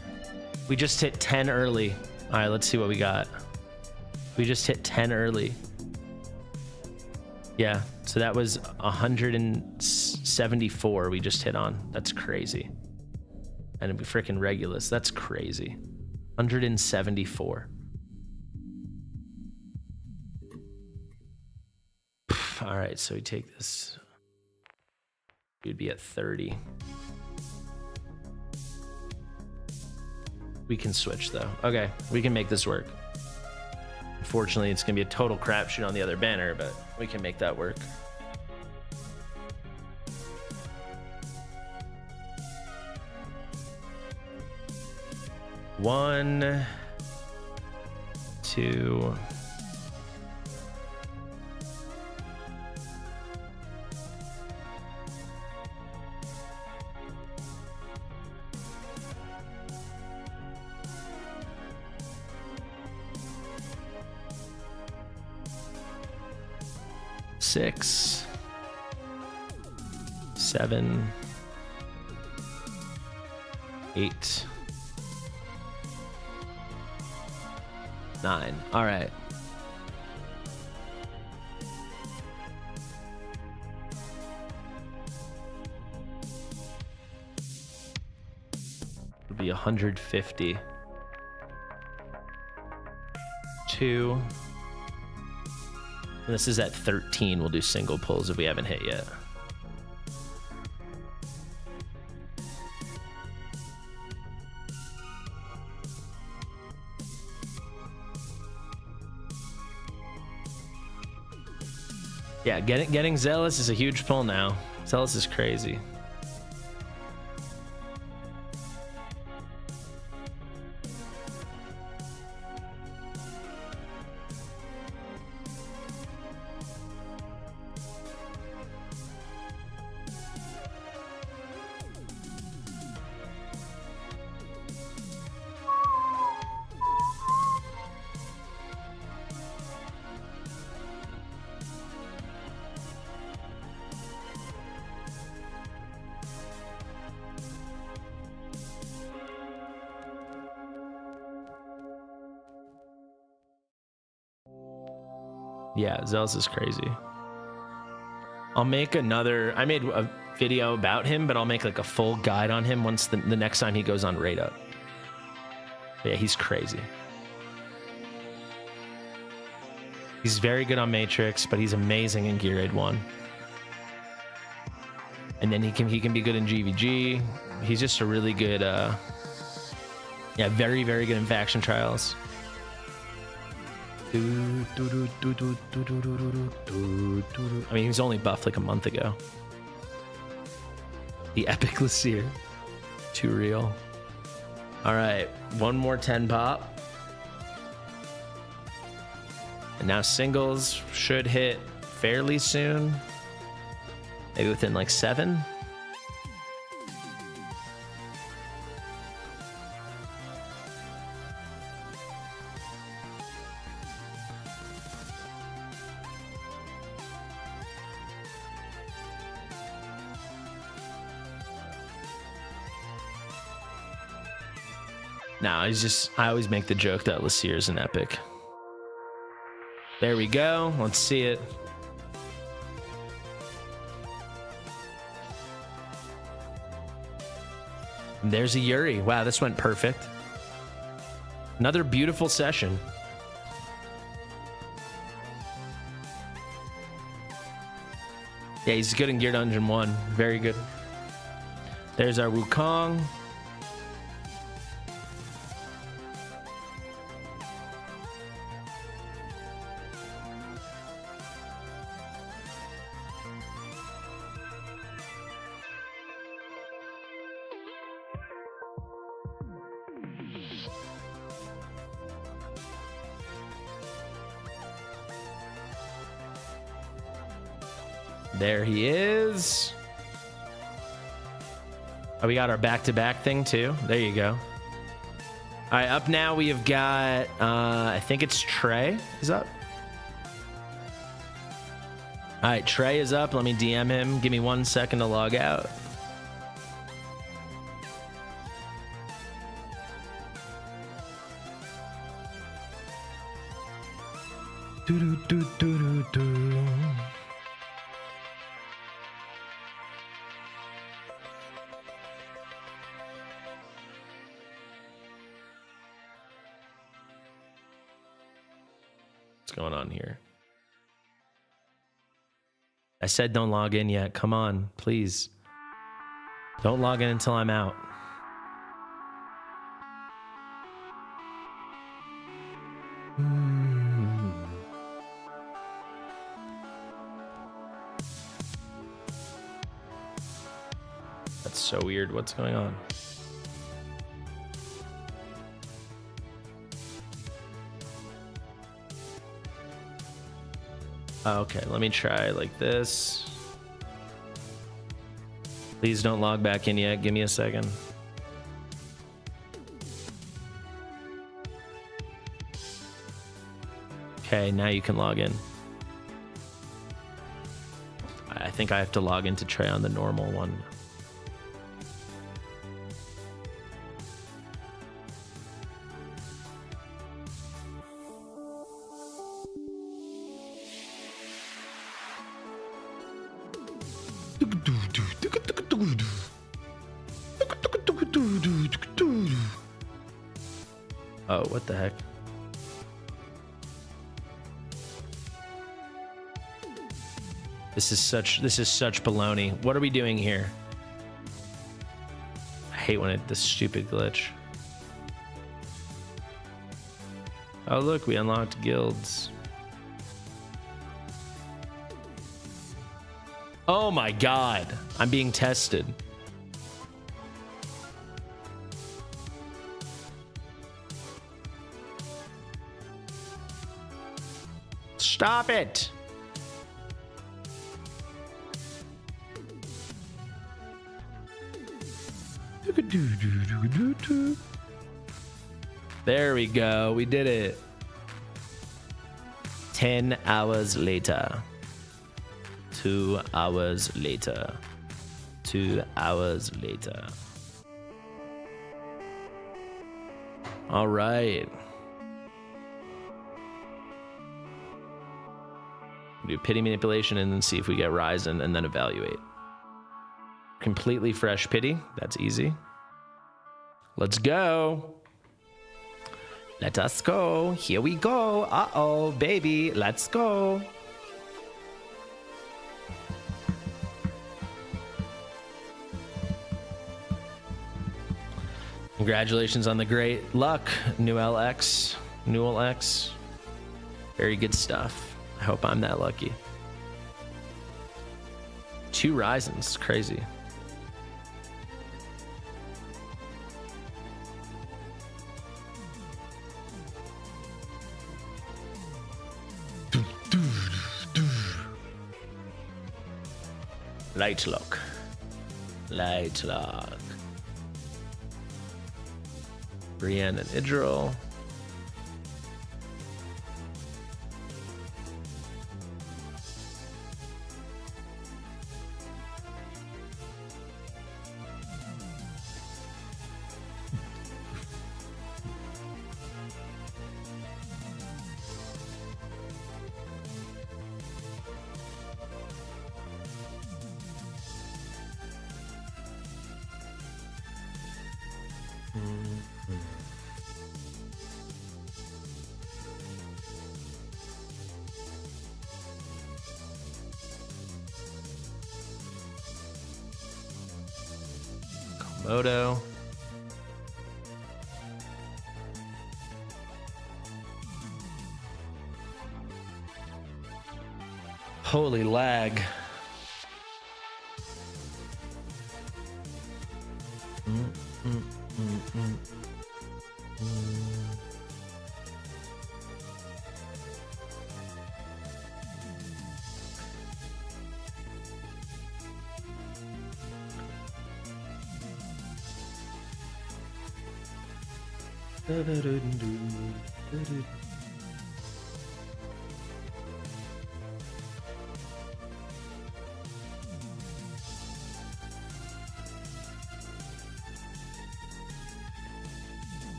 We just hit 10 early. All right, let's see what we got. We just hit 10 early. Yeah, so that was 174 we just hit on. That's crazy. And it'd be freaking Regulus. That's crazy. 174. All right, so we take this. You'd be at 30. We can switch though. Okay, we can make this work. Unfortunately, it's gonna be a total crapshoot on the other banner, but we can make that work. One, two. Six, 7, 8, 9. All right. It'll be 150. 2. This is at 13. We'll do single pulls if we haven't hit yet. Yeah, getting Zealous is a huge pull now. Zealous is crazy. Yeah, Zealous is crazy. I'll make another. I made a video about him, but I'll make like a full guide on him once the next time he goes on Raid Up. Yeah, he's crazy. He's very good on Matrix, but he's amazing in Gear Raid 1. And then he can be good in GVG. He's just a really good, yeah, very, very good in faction trials. I mean, he was only buffed like a month ago. The Epic Lassir. Too real. All right, one more 10 pop. And now singles should hit fairly soon. Maybe within like 7. Now I always make the joke that Lassir is an epic. There we go. Let's see it. And there's a Yuri. Wow, this went perfect. Another beautiful session. Yeah, he's good in Gear Dungeon 1. Very good. There's our Wukong. There he is. Oh, we got our back-to-back thing too. There you go. All right, up now we have got, I think it's Trey is up. All right, Trey is up. Let me DM him. Give me 1 second to log out. Do-do-do-do-do-do. What's going on here? I said don't log in yet. Come on, please. Don't log in until I'm out. That's so weird. What's going on? Okay, let me try like this. Please don't log back in yet. Give me a second. Okay, now you can log in. I think I have to log into Trey on the normal one. Oh, what the heck? This is such baloney. What are we doing here? I hate when this stupid glitch. Oh look, we unlocked guilds. Oh my god, I'm being tested. Stop it. There we go. We did it. 10 hours later. 2 hours later. 2 hours later. All right. Do pity manipulation and then see if we get Raizan and then evaluate. Completely fresh pity. That's easy. Let's go. Let us go. Here we go. Uh-oh, baby. Let's go. Congratulations on the great luck, Newell X. Very good stuff. I hope I'm that lucky. 2 Raizans. Crazy. Lightlock. Brienne and Idril. Odo. Holy lag.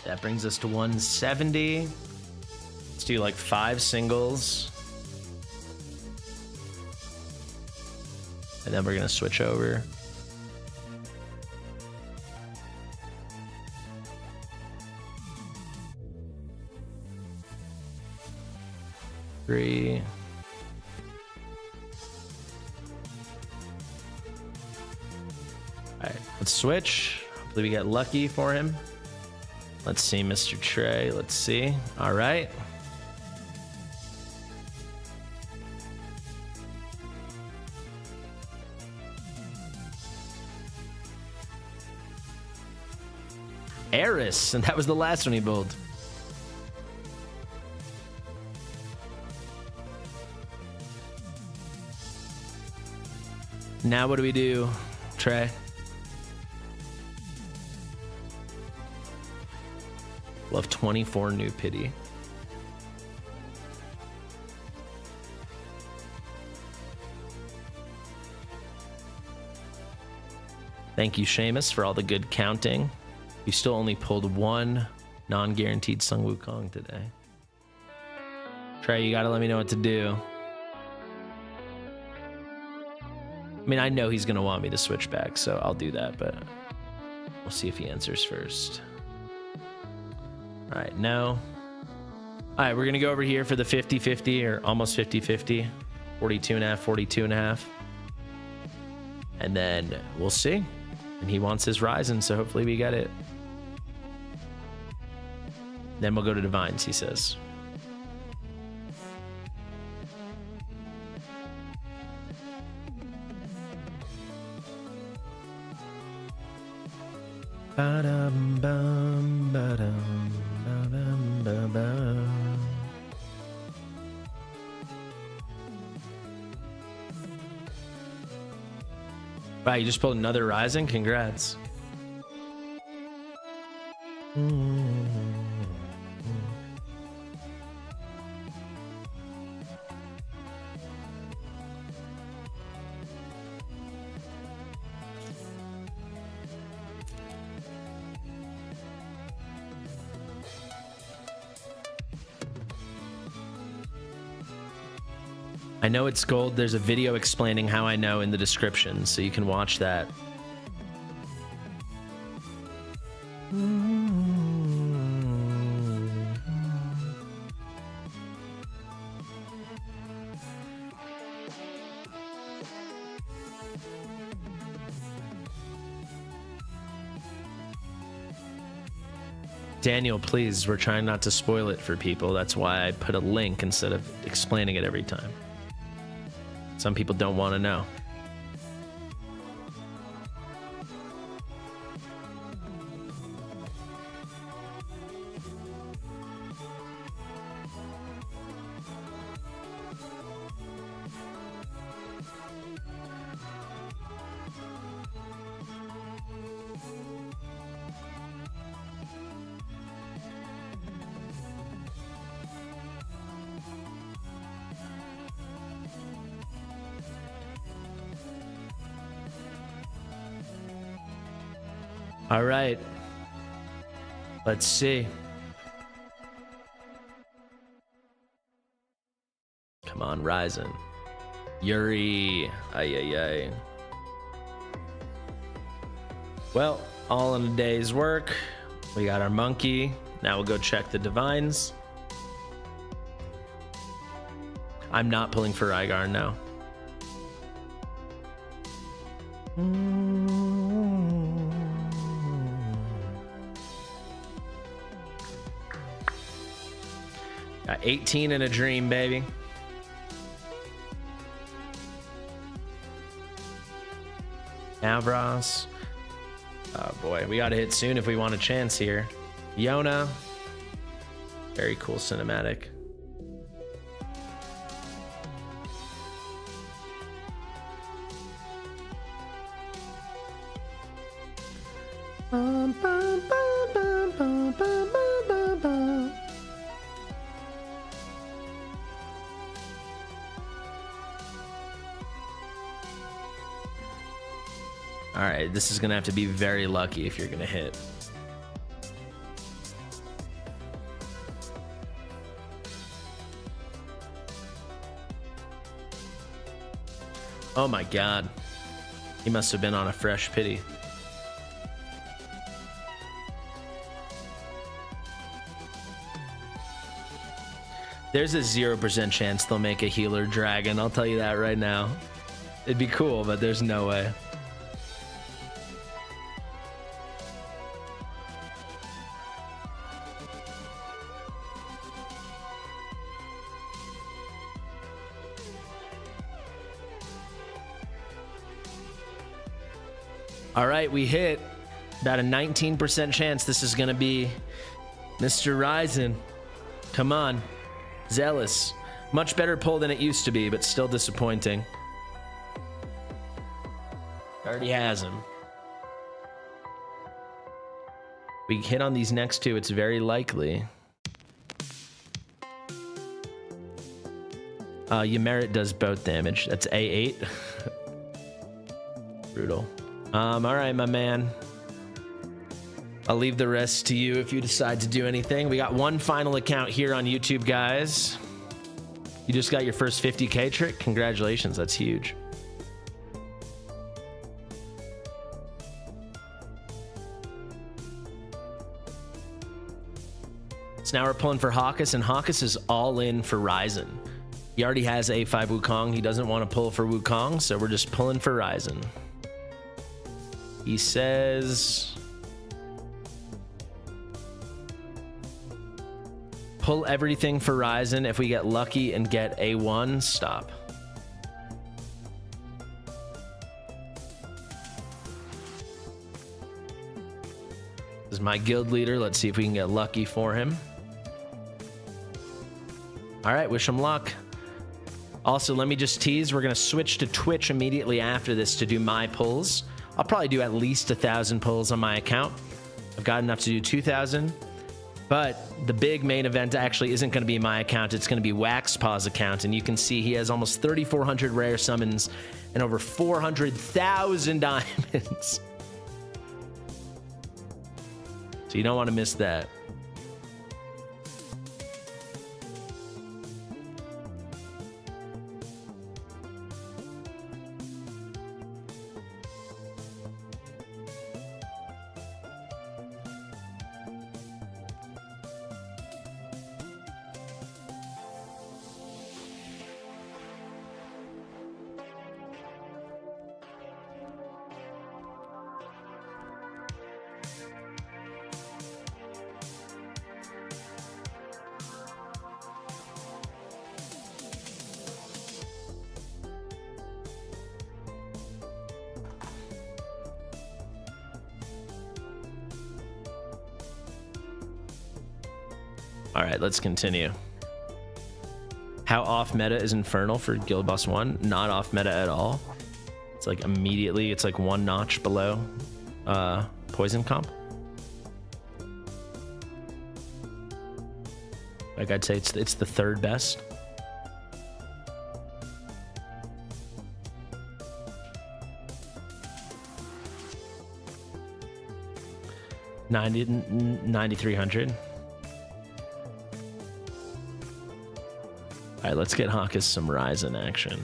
That brings us to 170. Let's do like 5 singles. And then we're gonna switch over. Three. All right, let's switch. Hopefully we get lucky for him. Let's see, Mr. Trey. Let's see. All right. Eris, and that was the last one he bowled. Now what do we do, Trey? We'll have 24 new pity. Thank you, Sheamus, for all the good counting. You still only pulled 1 non-guaranteed Sung Wukong today. Trey, you gotta let me know what to do. I mean, I know he's gonna want me to switch back, so I'll do that, but we'll see if he answers first. All right, no. All right, we're gonna go over here for the 50-50 or almost 50-50, 42.5, 42.5. And then we'll see. And he wants his Raizan, so hopefully we get it. Then we'll go to Divines, he says. Ba-dum, bum, ba-dum, ba-dum, ba-bum. Wow, you just pulled another Raizan? Congrats. I know it's gold. There's a video explaining how I know in the description, so you can watch that. Daniel, please, we're trying not to spoil it for people. That's why I put a link instead of explaining it every time. Some people don't want to know. All right. Let's see. Come on, Raizan. Yuri. Ay, ay, ay. Well, all in a day's work. We got our monkey. Now we'll go check the divines. I'm not pulling for Rygarn now. Got 18 in a dream, baby. Avros. Oh boy, we gotta hit soon if we want a chance here. Yona. Very cool cinematic. All right, this is gonna have to be very lucky if you're gonna hit. Oh my God. He must have been on a fresh pity. There's a 0% chance they'll make a healer dragon. I'll tell you that right now. It'd be cool, but there's no way. All right, we hit about a 19% chance this is going to be Mr. Raizan. Come on. Zealous. Much better pull than it used to be, but still disappointing. Already has him. We hit on these next two, it's very likely. Ymerit does both damage. That's A8. Brutal. All right, my man. I'll leave the rest to you if you decide to do anything. We got one final account here on YouTube, guys. You just got your first 50K trick. Congratulations, that's huge. So now we're pulling for Hawus, and Hawus is all in for Raizan. He already has A5 Wukong. He doesn't want to pull for Wukong, so we're just pulling for Raizan. He says, pull everything for Raizan. If we get lucky and get A1, stop. This is my guild leader. Let's see if we can get lucky for him. All right, wish him luck. Also, let me just tease, we're gonna switch to Twitch immediately after this to do my pulls. I'll probably do at least 1,000 pulls on my account. I've got enough to do 2,000, but the big main event actually isn't going to be my account. It's going to be Waxpaw's account, and you can see he has almost 3,400 rare summons and over 400,000 diamonds. So you don't want to miss that. All right, let's continue. How off meta is Infernal for Guild Boss 1? Not off meta at all. It's like immediately, it's like one notch below Poison Comp. Like I'd say it's the third best. $9,300. All right, let's get Hawus some Raizan action.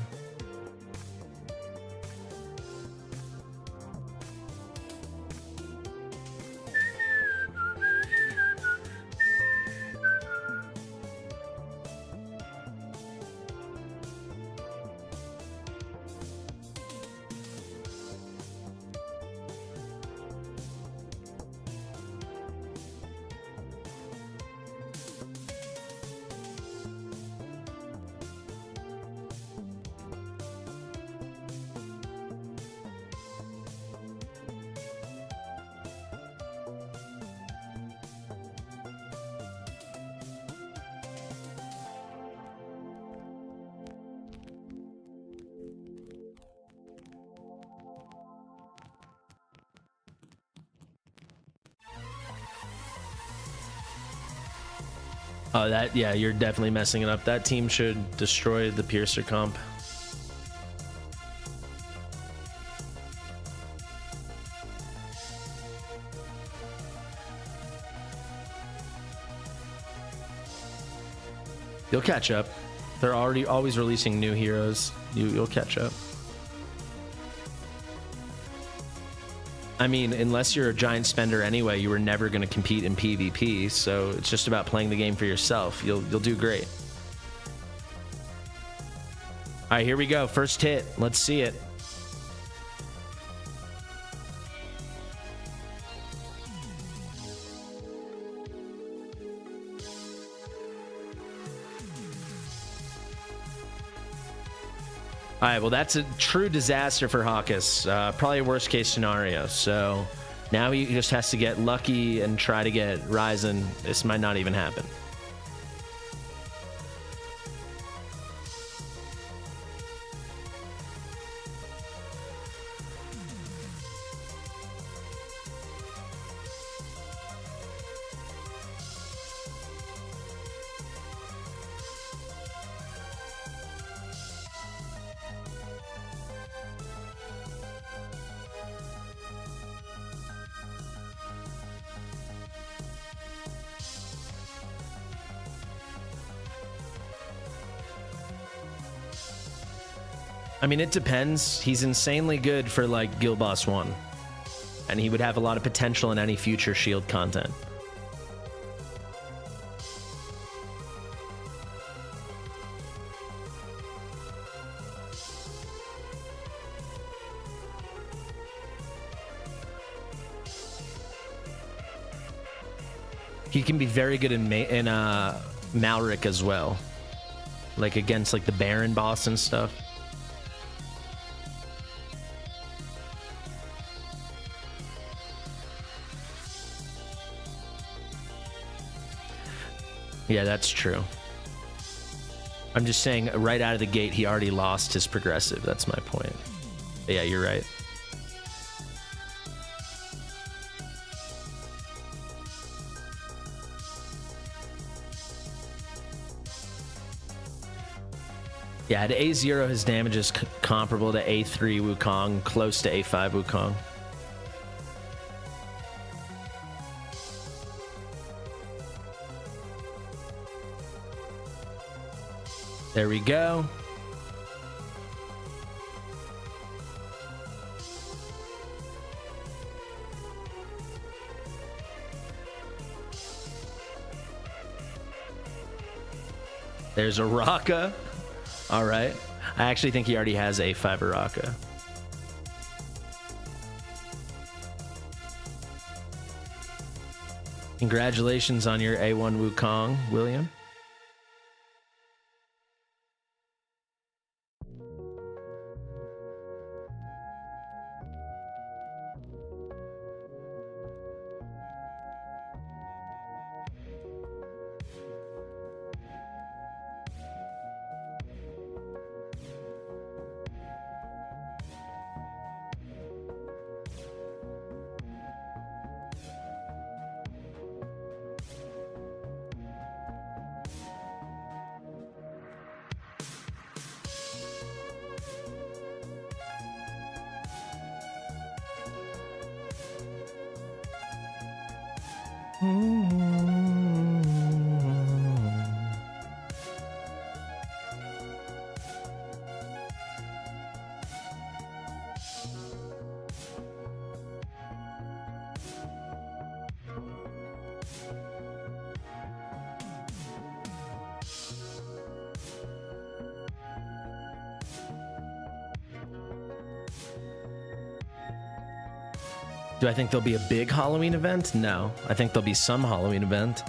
Oh, that, yeah, you're definitely messing it up. That team should destroy the Piercer comp. You'll catch up. They're already always releasing new heroes. You'll catch up. I mean, unless you're a giant spender anyway, you were never going to compete in PvP, so it's just about playing the game for yourself. You'll do great. All right, here we go. First hit. Let's see it. All right, well, that's a true disaster for Hawus. Probably a worst case scenario. So now he just has to get lucky and try to get Raizan. This might not even happen. I mean, it depends. He's insanely good for, like, Guild Boss 1. And he would have a lot of potential in any future Shield content. He can be very good in Malric as well. Like, against, like, the Baron boss and stuff. Yeah, that's true. I'm just saying, right out of the gate, he already lost his progressive. That's my point. But yeah, you're right. Yeah, at A0, his damage is comparable to A3 Wukong, close to A5 Wukong. There we go. There's a Raka. All right. I actually think he already has A5 Raka. Congratulations on your A1 Wukong, William. Do I think there'll be a big Halloween event? No. I think there'll be some Halloween event.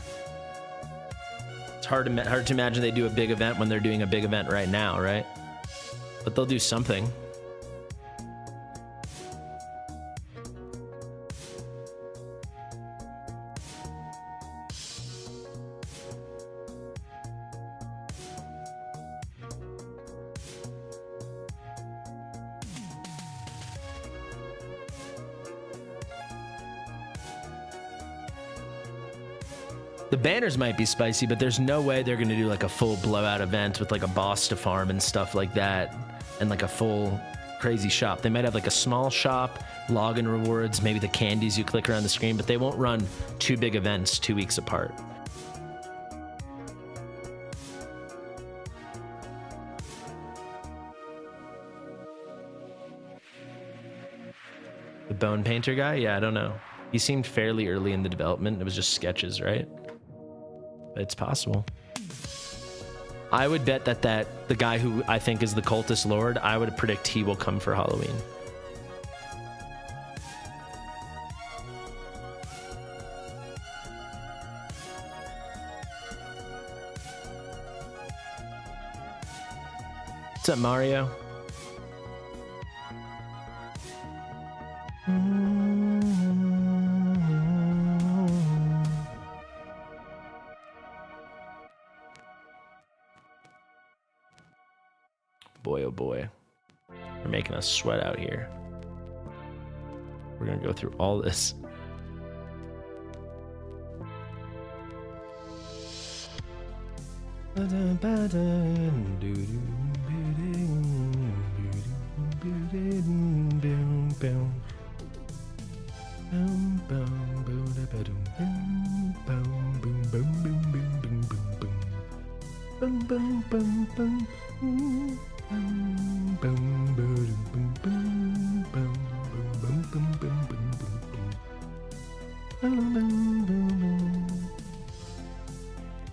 It's hard to imagine they do a big event when they're doing a big event right now, right? But they'll do something. The banners might be spicy, but there's no way they're going to do like a full blowout event with like a boss to farm and stuff like that, and like a full crazy shop. They might have like a small shop, login rewards, maybe the candies you click around the screen, but they won't run 2 big events 2 weeks apart. The Bone Painter guy? Yeah, I don't know. He seemed fairly early in the development. It was just sketches, right? But it's possible. I would bet that the guy who I think is the cultist lord, I would predict he will come for Halloween. What's up, Mario? Boy, oh boy. They're making us sweat out here. We're gonna go through all this.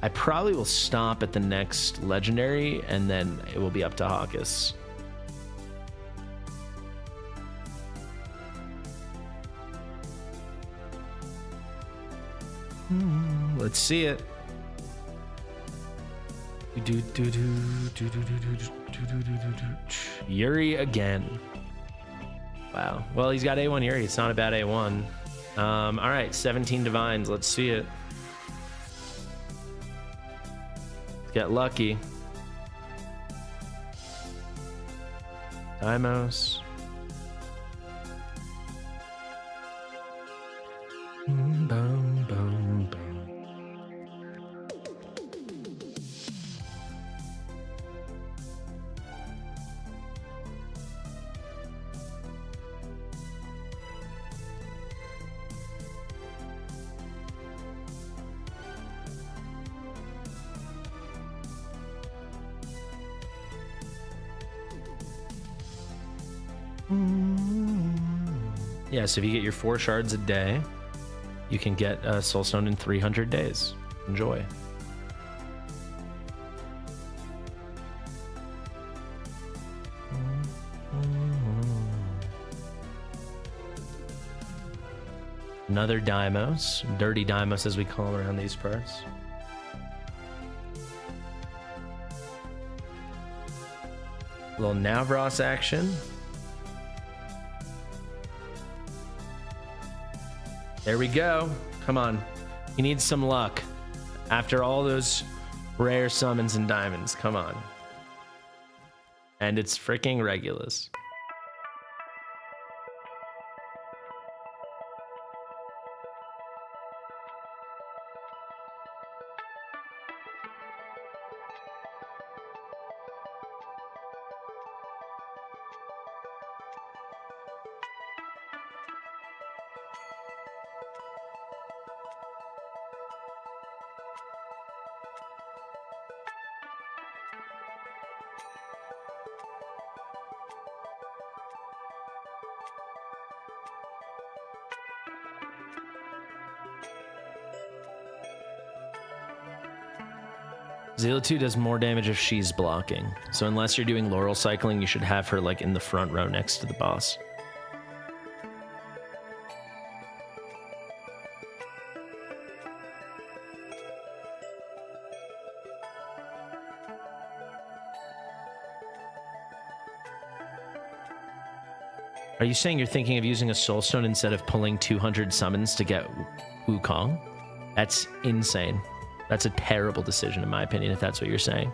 I probably will stop at the next legendary and then it will be up to Hawus. Let's see it. Yuri again. Wow. Well, he's got A1 Yuri. It's not a bad A1. All right, 17 divines. Let's see it. Get lucky. Dimos. Boom, boom, boom. Yeah, so if you get your 4 shards a day, you can get a Soulstone in 300 days. Enjoy. Another Dimos, dirty Dimos as we call them around these parts. A little Navros action. There we go. Come on. He needs some luck. After all those rare summons and diamonds. Come on. And it's freaking Regulus. Zilla 2 does more damage if she's blocking. So unless you're doing Laurel cycling, you should have her like in the front row next to the boss. Are you saying you're thinking of using a Soulstone instead of pulling 200 summons to get Wukong? That's insane. That's a terrible decision, in my opinion, if that's what you're saying.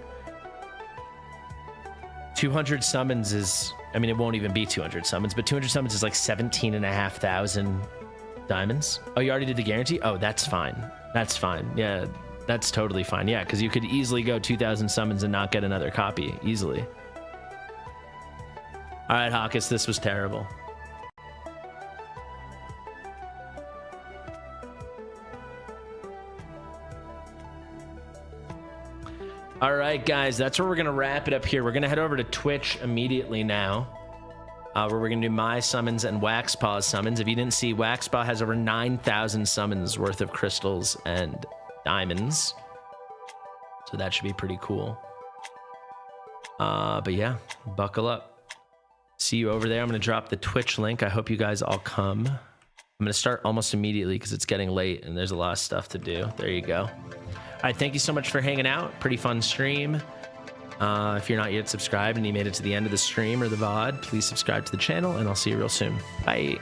200 summons is, I mean, it won't even be 200 summons, but 200 summons is like 17,500 Diamonds. Oh, you already did the guarantee? Oh, that's fine. That's fine. Yeah, that's totally fine. Yeah, because you could easily go 2,000 summons and not get another copy. Easily. All right, Hawus, this was terrible. All right, guys, that's where we're going to wrap it up here. We're going to head over to Twitch immediately now, where we're going to do my summons and Waxpaw's summons. If you didn't see, Waxpaw has over 9,000 summons worth of crystals and diamonds. So that should be pretty cool. But yeah, buckle up. See you over there. I'm going to drop the Twitch link. I hope you guys all come. I'm going to start almost immediately because it's getting late and there's a lot of stuff to do. There you go. All right, thank you so much for hanging out. Pretty fun stream. If you're not yet subscribed and you made it to the end of the stream or the VOD, please subscribe to the channel, and I'll see you real soon. Bye.